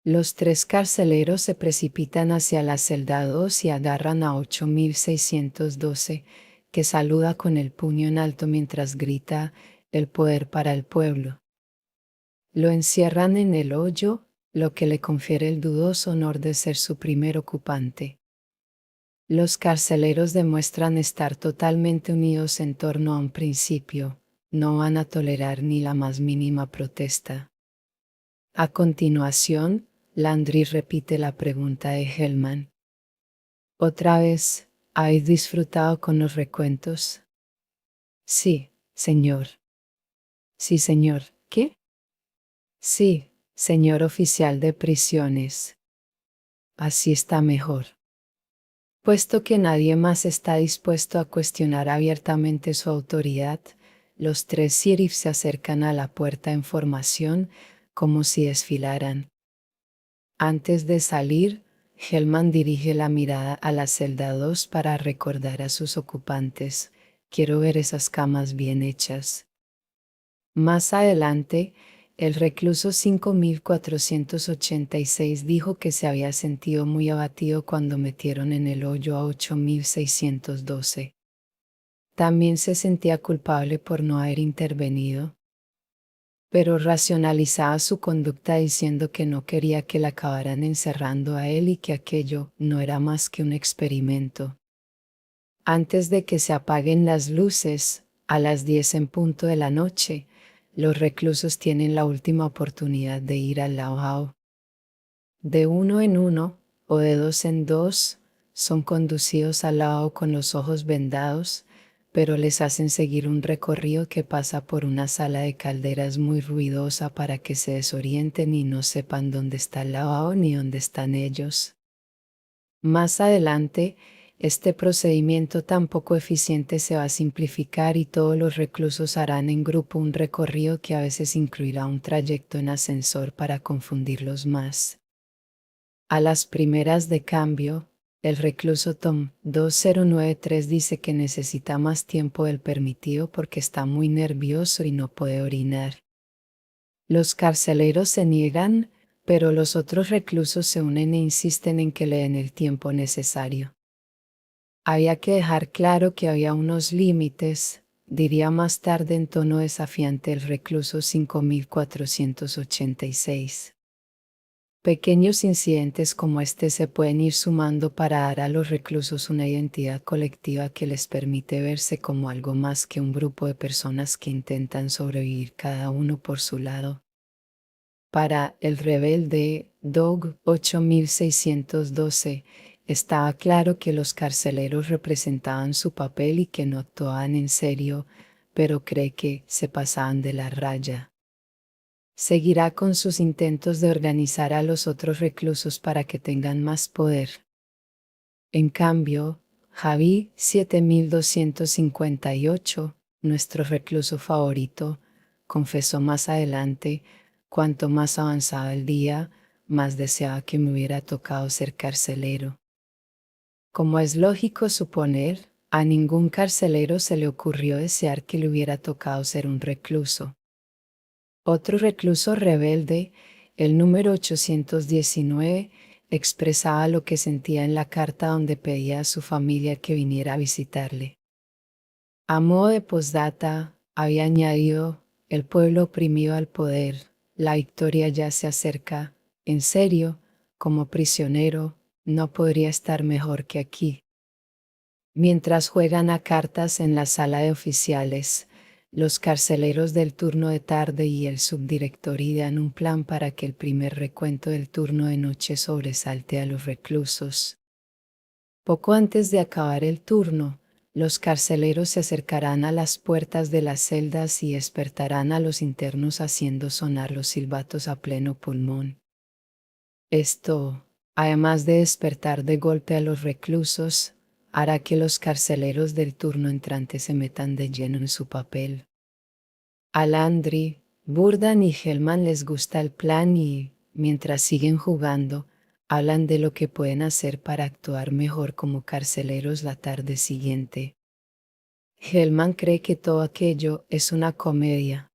Los 3 carceleros se precipitan hacia la celda 2 y agarran a 8612, que saluda con el puño en alto mientras grita: el poder para el pueblo. Lo encierran en el hoyo, lo que le confiere el dudoso honor de ser su primer ocupante. Los carceleros demuestran estar totalmente unidos en torno a un principio: no van a tolerar ni la más mínima protesta. A continuación, Landry repite la pregunta de Hellman. ¿Otra vez, habéis disfrutado con los recuentos? Sí, señor. Sí, señor. ¿Qué? Sí, señor oficial de prisiones. Así está mejor. Puesto que nadie más está dispuesto a cuestionar abiertamente su autoridad, los 3 sheriffs se acercan a la puerta en formación, como si desfilaran. Antes de salir, Hellman dirige la mirada a la celda 2 para recordar a sus ocupantes: quiero ver esas camas bien hechas. Más adelante, el recluso 5486 dijo que se había sentido muy abatido cuando metieron en el hoyo a 8612. También se sentía culpable por no haber intervenido, pero racionalizaba su conducta diciendo que no quería que la acabaran encerrando a él y que aquello no era más que un experimento. Antes de que se apaguen las luces, a las 10 en punto de la noche, los reclusos tienen la última oportunidad de ir al lavabo. De 1 en 1, o de 2 en 2, son conducidos al lavabo con los ojos vendados, pero les hacen seguir un recorrido que pasa por una sala de calderas muy ruidosa para que se desorienten y no sepan dónde está el lavabo ni dónde están ellos. Más adelante, este procedimiento tan poco eficiente se va a simplificar y todos los reclusos harán en grupo un recorrido que a veces incluirá un trayecto en ascensor para confundirlos más. A las primeras de cambio, El recluso Tom 2093 dice que necesita más tiempo del permitido porque está muy nervioso y no puede orinar. Los carceleros se niegan, pero los otros reclusos se unen e insisten en que le den el tiempo necesario. Había que dejar claro que había unos límites, diría más tarde en tono desafiante el recluso 5486. Pequeños incidentes como este se pueden ir sumando para dar a los reclusos una identidad colectiva que les permite verse como algo más que un grupo de personas que intentan sobrevivir cada uno por su lado. Para el rebelde Dog 8612, estaba claro que los carceleros representaban su papel y que no actuaban en serio, pero cree que se pasaban de la raya. Seguirá con sus intentos de organizar a los otros reclusos para que tengan más poder. En cambio, Javi 7258, nuestro recluso favorito, confesó más adelante: cuanto más avanzaba el día, más deseaba que me hubiera tocado ser carcelero. Como es lógico suponer, a ningún carcelero se le ocurrió desear que le hubiera tocado ser un recluso. Otro recluso rebelde, el número 819, expresaba lo que sentía en la carta donde pedía a su familia que viniera a visitarle. A modo de postdata, había añadido: el pueblo oprimido al poder, la victoria ya se acerca, en serio, como prisionero, no podría estar mejor que aquí. Mientras juegan a cartas en la sala de oficiales, los carceleros del turno de tarde y el subdirector idean un plan para que el primer recuento del turno de noche sobresalte a los reclusos. Poco antes de acabar el turno, los carceleros se acercarán a las puertas de las celdas y despertarán a los internos haciendo sonar los silbatos a pleno pulmón. Esto, además de despertar de golpe a los reclusos, hará que los carceleros del turno entrante se metan de lleno en su papel. A Landry, Burdan y Hellman les gusta el plan y, mientras siguen jugando, hablan de lo que pueden hacer para actuar mejor como carceleros la tarde siguiente. Hellman cree que todo aquello es una comedia.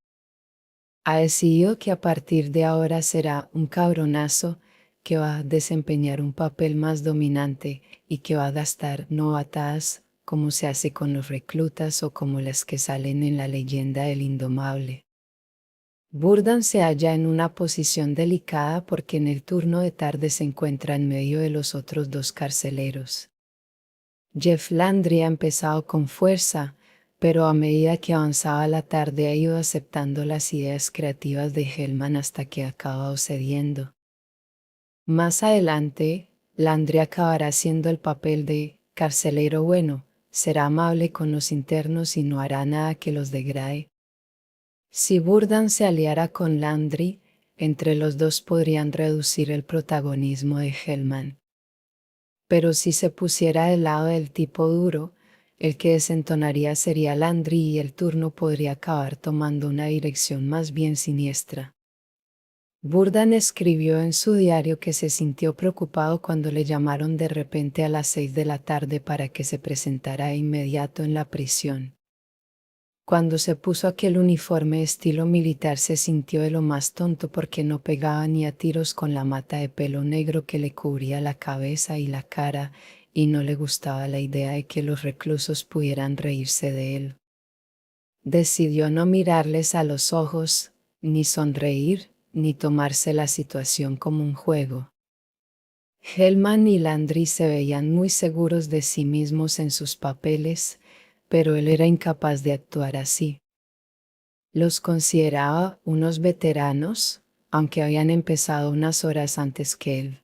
Ha decidido que a partir de ahora será un cabronazo que va a desempeñar un papel más dominante y que va a gastar novatadas como se hace con los reclutas o como las que salen en la leyenda del Indomable. Burdan se halla en una posición delicada porque en el turno de tarde se encuentra en medio de los otros dos carceleros. Jeff Landry ha empezado con fuerza, pero a medida que avanzaba la tarde ha ido aceptando las ideas creativas de Hellman hasta que ha acabado cediendo. Más adelante, Landry acabará haciendo el papel de carcelero bueno, será amable con los internos y no hará nada que los degrade. Si Burdan se aliara con Landry, entre los dos podrían reducir el protagonismo de Hellman. Pero si se pusiera del lado del tipo duro, el que desentonaría sería Landry y el turno podría acabar tomando una dirección más bien siniestra. Burdan escribió en su diario que se sintió preocupado cuando le llamaron de repente a las 6 de la tarde para que se presentara de inmediato en la prisión. Cuando se puso aquel uniforme estilo militar se sintió de lo más tonto porque no pegaba ni a tiros con la mata de pelo negro que le cubría la cabeza y la cara, y no le gustaba la idea de que los reclusos pudieran reírse de él. Decidió no mirarles a los ojos, ni sonreír, ni tomarse la situación como un juego. Hellman y Landry se veían muy seguros de sí mismos en sus papeles, pero él era incapaz de actuar así. Los consideraba unos veteranos, aunque habían empezado unas horas antes que él.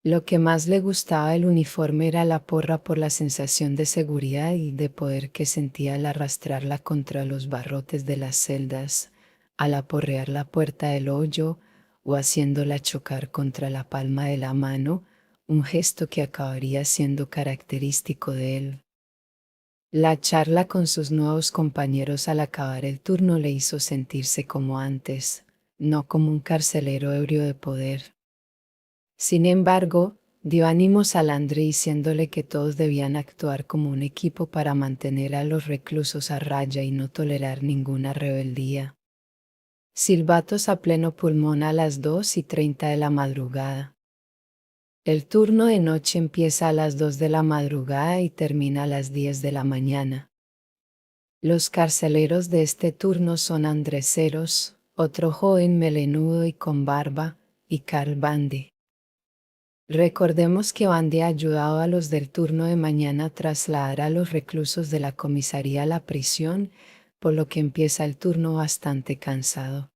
Lo que más le gustaba del uniforme era la porra por la sensación de seguridad y de poder que sentía al arrastrarla contra los barrotes de las celdas, al aporrear la puerta del hoyo o haciéndola chocar contra la palma de la mano, un gesto que acabaría siendo característico de él. La charla con sus nuevos compañeros al acabar el turno le hizo sentirse como antes, no como un carcelero ebrio de poder. Sin embargo, Dio ánimos a Landry diciéndole que todos debían actuar como un equipo para mantener a los reclusos a raya y no tolerar ninguna rebeldía. Silbatos a pleno pulmón a las 2:30 de la madrugada. El turno de noche empieza a las 2 de la madrugada y termina a las 10 de la mañana. Los carceleros de este turno son Andrés Ceros, otro joven melenudo y con barba, y Carl Bandi. Recordemos que Bandi ha ayudado a los del turno de mañana a trasladar a los reclusos de la comisaría a la prisión, por lo que empieza el turno bastante cansado.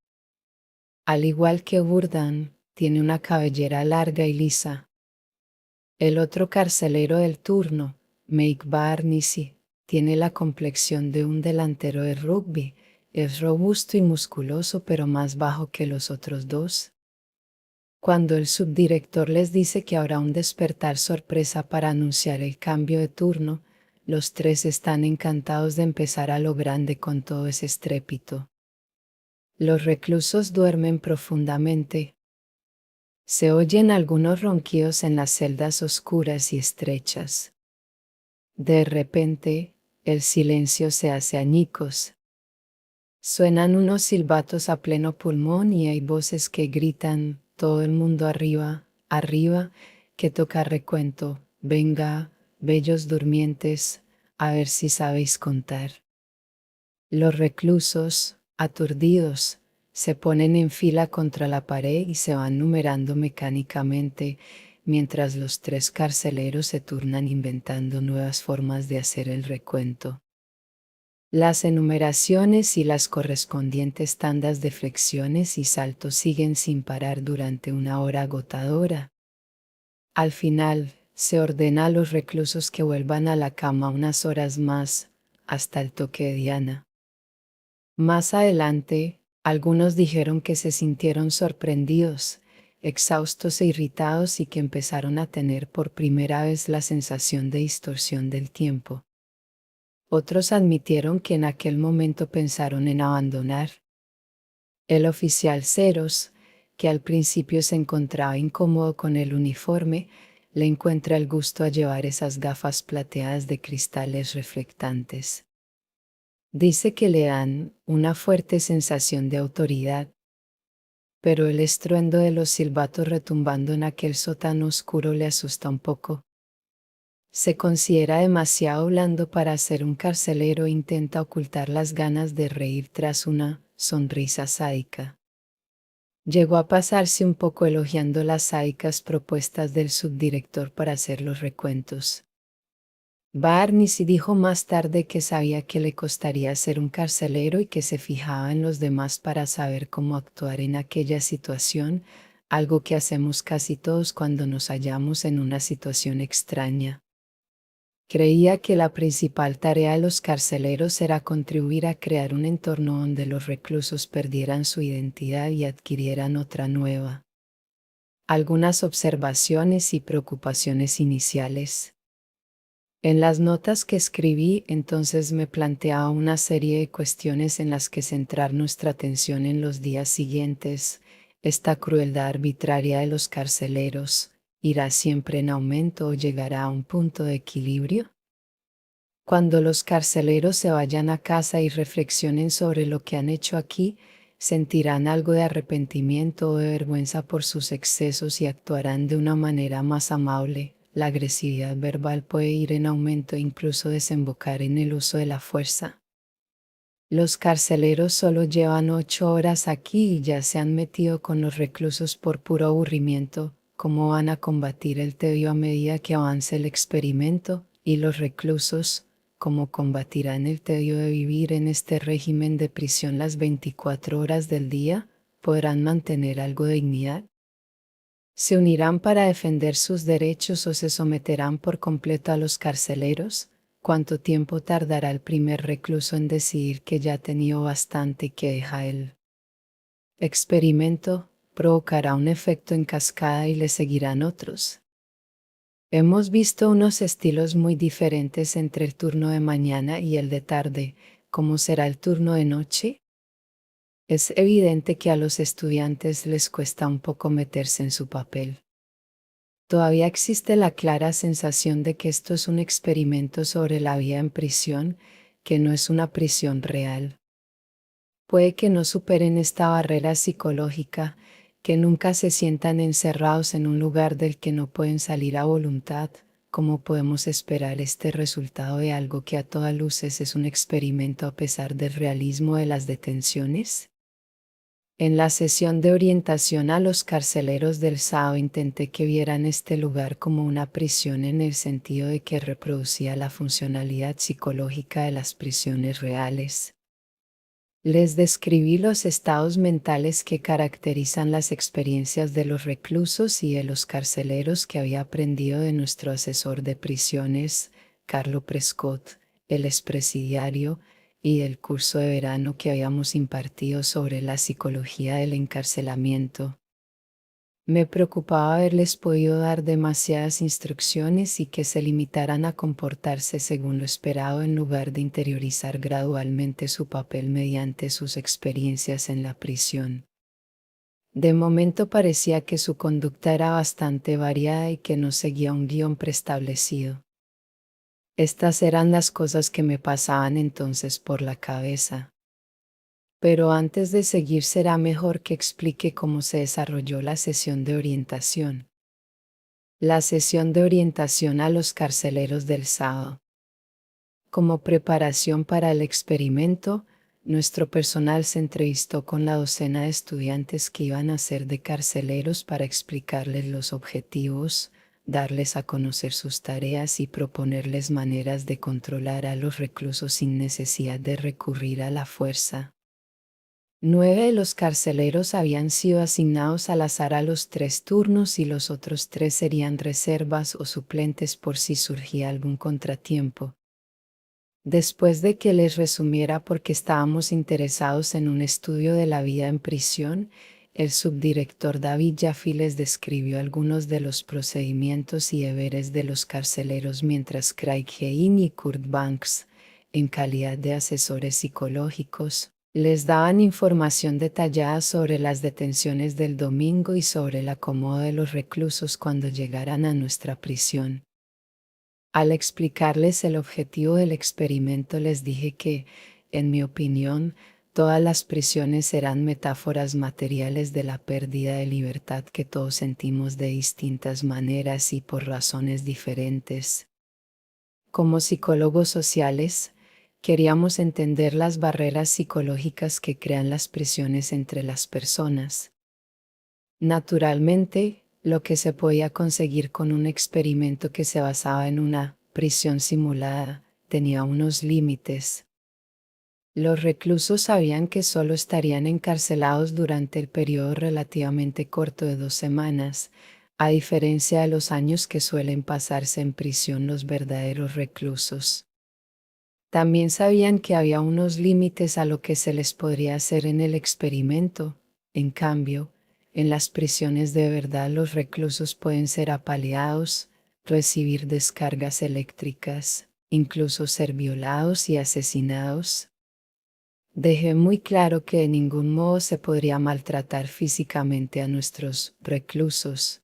Al igual que Burdan, tiene una cabellera larga y lisa. El otro carcelero del turno, Mike Barnisi, tiene la complexión de un delantero de rugby, es robusto y musculoso pero más bajo que los otros dos. Cuando el subdirector les dice que habrá un despertar sorpresa para anunciar el cambio de turno, los tres están encantados de empezar a lo grande con todo ese estrépito. Los reclusos duermen profundamente. Se oyen algunos ronquidos en las celdas oscuras y estrechas. De repente, el silencio se hace añicos. Suenan unos silbatos a pleno pulmón y hay voces que gritan, todo el mundo arriba, arriba, que toca recuento, venga, bellos durmientes, a ver si sabéis contar. Los reclusos, aturdidos, se ponen en fila contra la pared y se van numerando mecánicamente, mientras los tres carceleros se turnan inventando nuevas formas de hacer el recuento. Las enumeraciones y las correspondientes tandas de flexiones y saltos siguen sin parar durante una hora agotadora. Al final, se ordena a los reclusos que vuelvan a la cama unas horas más, hasta el toque de Diana. Más adelante, algunos dijeron que se sintieron sorprendidos, exhaustos e irritados y que empezaron a tener por primera vez la sensación de distorsión del tiempo. Otros admitieron que en aquel momento pensaron en abandonar. El oficial Ceros, que al principio se encontraba incómodo con el uniforme, le encuentra el gusto a llevar esas gafas plateadas de cristales reflectantes. Dice que le dan una fuerte sensación de autoridad, pero el estruendo de los silbatos retumbando en aquel sótano oscuro le asusta un poco. Se considera demasiado blando para ser un carcelero e intenta ocultar las ganas de reír tras una sonrisa sádica. Llegó a pasarse un poco elogiando las sádicas propuestas del subdirector para hacer los recuentos. Barney dijo más tarde que sabía que le costaría ser un carcelero y que se fijaba en los demás para saber cómo actuar en aquella situación, algo que hacemos casi todos cuando nos hallamos en una situación extraña. Creía que la principal tarea de los carceleros era contribuir a crear un entorno donde los reclusos perdieran su identidad y adquirieran otra nueva. Algunas observaciones y preocupaciones iniciales. En las notas que escribí, entonces me planteaba una serie de cuestiones en las que centrar nuestra atención en los días siguientes. Esta crueldad arbitraria de los carceleros, ¿irá siempre en aumento o llegará a un punto de equilibrio? Cuando los carceleros se vayan a casa y reflexionen sobre lo que han hecho aquí, sentirán algo de arrepentimiento o de vergüenza por sus excesos y actuarán de una manera más amable. La agresividad verbal puede ir en aumento e incluso desembocar en el uso de la fuerza. Los carceleros solo llevan 8 horas aquí y ya se han metido con los reclusos por puro aburrimiento. ¿Cómo van a combatir el tedio a medida que avance el experimento? Y los reclusos, ¿cómo combatirán el tedio de vivir en este régimen de prisión las 24 horas del día? ¿Podrán mantener algo de dignidad? ¿Se unirán para defender sus derechos o se someterán por completo a los carceleros? ¿Cuánto tiempo tardará el primer recluso en decidir que ya ha tenido bastante y que deja el experimento? ¿Provocará un efecto en cascada y le seguirán otros? Hemos visto unos estilos muy diferentes entre el turno de mañana y el de tarde. ¿Cómo será el turno de noche? Es evidente que a los estudiantes les cuesta un poco meterse en su papel. Todavía existe la clara sensación de que esto es un experimento sobre la vida en prisión, que no es una prisión real. Puede que no superen esta barrera psicológica, que nunca se sientan encerrados en un lugar del que no pueden salir a voluntad. ¿Cómo podemos esperar este resultado de algo que a todas luces es un experimento a pesar del realismo de las detenciones? En la sesión de orientación a los carceleros del SAO intenté que vieran este lugar como una prisión en el sentido de que reproducía la funcionalidad psicológica de las prisiones reales. Les describí los estados mentales que caracterizan las experiencias de los reclusos y de los carceleros que había aprendido de nuestro asesor de prisiones, Carlo Prescott, el expresidiario, y del curso de verano que habíamos impartido sobre la psicología del encarcelamiento. Me preocupaba haberles podido dar demasiadas instrucciones y que se limitaran a comportarse según lo esperado en lugar de interiorizar gradualmente su papel mediante sus experiencias en la prisión. De momento parecía que su conducta era bastante variada y que no seguía un guión preestablecido. Estas eran las cosas que me pasaban entonces por la cabeza. Pero antes de seguir será mejor que explique cómo se desarrolló la sesión de orientación. La sesión de orientación a los carceleros del sábado. Como preparación para el experimento, nuestro personal se entrevistó con la docena de estudiantes que iban a ser de carceleros para explicarles los objetivos, darles a conocer sus tareas y proponerles maneras de controlar a los reclusos sin necesidad de recurrir a la fuerza. 9 de los carceleros habían sido asignados al azar a los 3 turnos y los otros 3 serían reservas o suplentes por si surgía algún contratiempo. Después de que les resumiera por qué estábamos interesados en un estudio de la vida en prisión, el subdirector David Jaffe les describió algunos de los procedimientos y deberes de los carceleros mientras Craig Hein y Kurt Banks, en calidad de asesores psicológicos, les daban información detallada sobre las detenciones del domingo y sobre el acomodo de los reclusos cuando llegaran a nuestra prisión. Al explicarles el objetivo del experimento les dije que, en mi opinión, todas las prisiones serán metáforas materiales de la pérdida de libertad que todos sentimos de distintas maneras y por razones diferentes. Como psicólogos sociales, queríamos entender las barreras psicológicas que crean las prisiones entre las personas. Naturalmente, lo que se podía conseguir con un experimento que se basaba en una prisión simulada tenía unos límites. Los reclusos sabían que solo estarían encarcelados durante el periodo relativamente corto de 2 semanas, a diferencia de los años que suelen pasarse en prisión los verdaderos reclusos. También sabían que había unos límites a lo que se les podría hacer en el experimento. En cambio, en las prisiones de verdad los reclusos pueden ser apaleados, recibir descargas eléctricas, incluso ser violados y asesinados. Dejé muy claro que de ningún modo se podría maltratar físicamente a nuestros reclusos.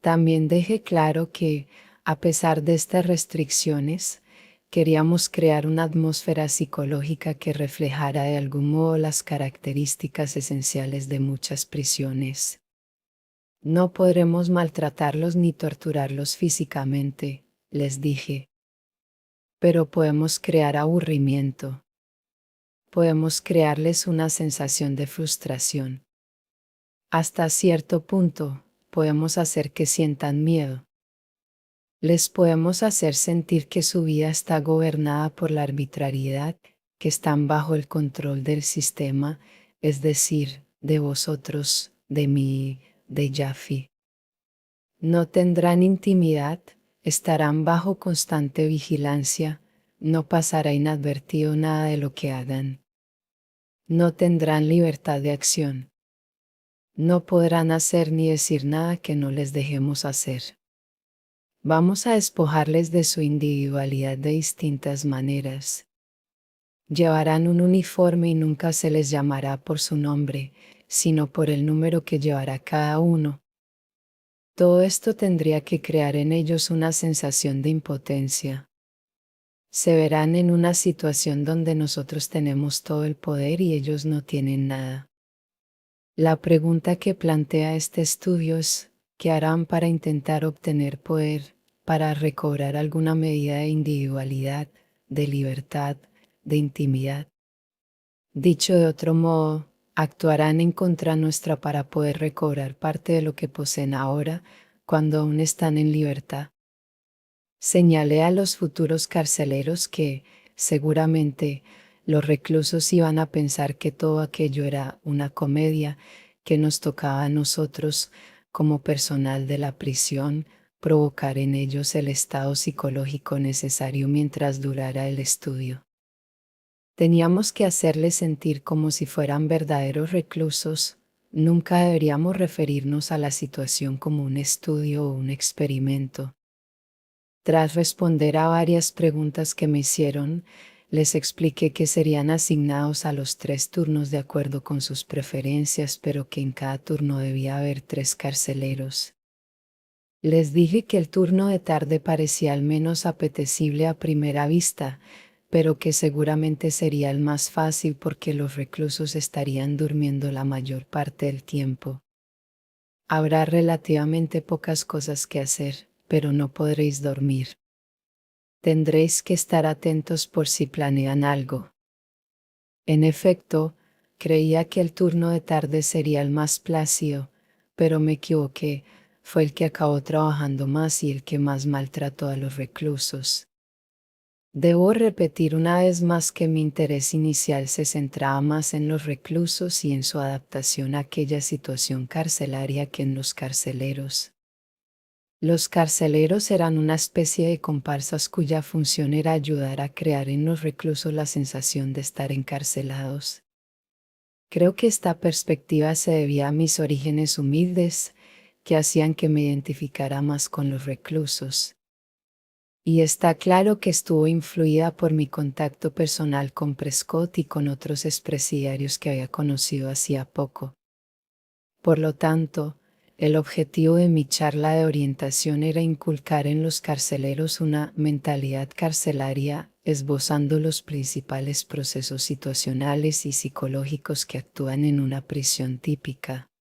También dejé claro que, a pesar de estas restricciones, queríamos crear una atmósfera psicológica que reflejara de algún modo las características esenciales de muchas prisiones. No podremos maltratarlos ni torturarlos físicamente, les dije. Pero podemos crear aburrimiento. Podemos crearles una sensación de frustración. Hasta cierto punto, podemos hacer que sientan miedo. Les podemos hacer sentir que su vida está gobernada por la arbitrariedad, que están bajo el control del sistema, es decir, de vosotros, de mí, de Jaffe. No tendrán intimidad, estarán bajo constante vigilancia, no pasará inadvertido nada de lo que hagan. No tendrán libertad de acción. No podrán hacer ni decir nada que no les dejemos hacer. Vamos a despojarles de su individualidad de distintas maneras. Llevarán un uniforme y nunca se les llamará por su nombre, sino por el número que llevará cada uno. Todo esto tendría que crear en ellos una sensación de impotencia. Se verán en una situación donde nosotros tenemos todo el poder y ellos no tienen nada. La pregunta que plantea este estudio es, ¿qué harán para intentar obtener poder, para recobrar alguna medida de individualidad, de libertad, de intimidad? Dicho de otro modo, actuarán en contra nuestra para poder recobrar parte de lo que poseen ahora, cuando aún están en libertad. Señalé a los futuros carceleros que, seguramente, los reclusos iban a pensar que todo aquello era una comedia que nos tocaba a nosotros, como personal de la prisión, provocar en ellos el estado psicológico necesario mientras durara el estudio. Teníamos que hacerles sentir como si fueran verdaderos reclusos. Nunca deberíamos referirnos a la situación como un estudio o un experimento. Tras responder a varias preguntas que me hicieron, les expliqué que serían asignados a los 3 turnos de acuerdo con sus preferencias, pero que en cada turno debía haber 3 carceleros. Les dije que el turno de tarde parecía al menos apetecible a primera vista, pero que seguramente sería el más fácil porque los reclusos estarían durmiendo la mayor parte del tiempo. Habrá relativamente pocas cosas que hacer, pero no podréis dormir. Tendréis que estar atentos por si planean algo. En efecto, creía que el turno de tarde sería el más plácido, pero me equivoqué, fue el que acabó trabajando más y el que más maltrató a los reclusos. Debo repetir una vez más que mi interés inicial se centraba más en los reclusos y en su adaptación a aquella situación carcelaria que en los carceleros. Los carceleros eran una especie de comparsas cuya función era ayudar a crear en los reclusos la sensación de estar encarcelados. Creo que esta perspectiva se debía a mis orígenes humildes, que hacían que me identificara más con los reclusos. Y está claro que estuvo influida por mi contacto personal con Prescott y con otros expresidiarios que había conocido hacía poco. Por lo tanto, el objetivo de mi charla de orientación era inculcar en los carceleros una mentalidad carcelaria, esbozando los principales procesos situacionales y psicológicos que actúan en una prisión típica.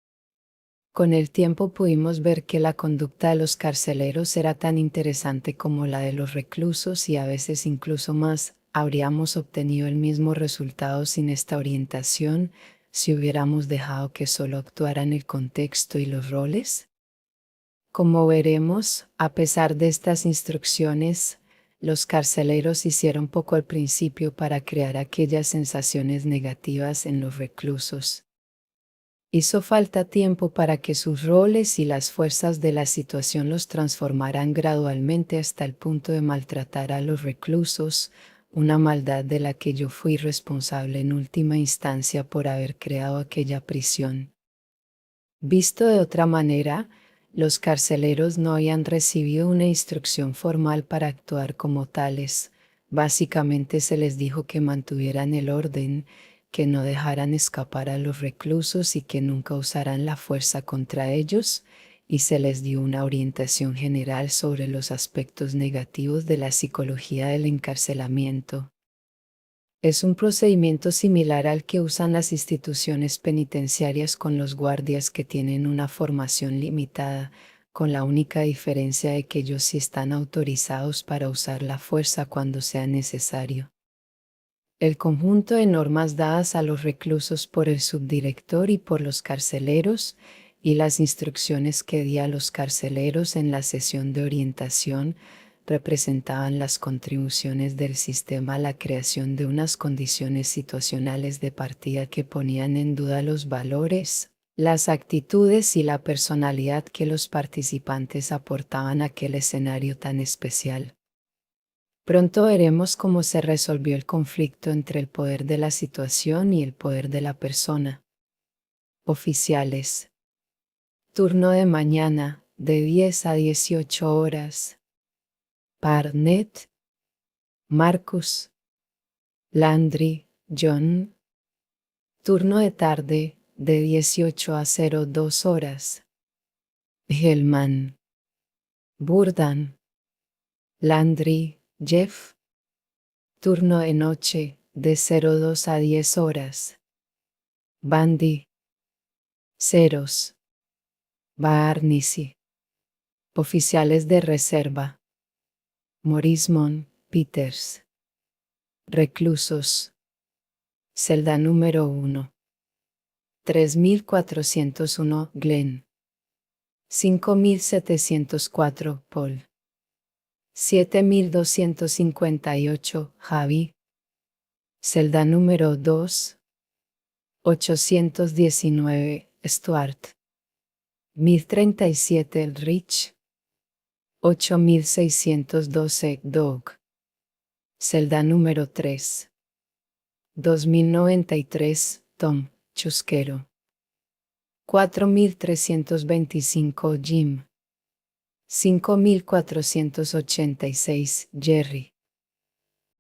Con el tiempo pudimos ver que la conducta de los carceleros era tan interesante como la de los reclusos y a veces incluso más. Habríamos obtenido el mismo resultado sin esta orientación si hubiéramos dejado que solo actuaran el contexto y los roles. Como veremos, a pesar de estas instrucciones, los carceleros hicieron poco al principio para crear aquellas sensaciones negativas en los reclusos. Hizo falta tiempo para que sus roles y las fuerzas de la situación los transformaran gradualmente hasta el punto de maltratar a los reclusos, una maldad de la que yo fui responsable en última instancia por haber creado aquella prisión. Visto de otra manera, los carceleros no habían recibido una instrucción formal para actuar como tales. Básicamente se les dijo que mantuvieran el orden, que no dejaran escapar a los reclusos y que nunca usaran la fuerza contra ellos, y se les dio una orientación general sobre los aspectos negativos de la psicología del encarcelamiento. Es un procedimiento similar al que usan las instituciones penitenciarias con los guardias que tienen una formación limitada, con la única diferencia de que ellos sí están autorizados para usar la fuerza cuando sea necesario. El conjunto de normas dadas a los reclusos por el subdirector y por los carceleros, y las instrucciones que di a los carceleros en la sesión de orientación, representaban las contribuciones del sistema a la creación de unas condiciones situacionales de partida que ponían en duda los valores, las actitudes y la personalidad que los participantes aportaban a aquel escenario tan especial. Pronto veremos cómo se resolvió el conflicto entre el poder de la situación y el poder de la persona. Oficiales. Turno de mañana, de 10 a 18 horas. Barnett, Marcus, Landry, John. Turno de tarde, de 18 a 02 horas. Hellman, Burdan, Landry, Jeff. Turno de noche, de 02 a 10 horas. Bandy. Ceros. Barnici. Oficiales de reserva. Morismon, Peters. Reclusos. Celda número 1. 3401 Glen. 5704 Paul. 7258 Javi. Celda número 2. 819 Stuart. 1037 Rich. 8612 Dog. Celda número 3. 2093 Tom Chusquero. 4325 Jim. 5486 Jerry.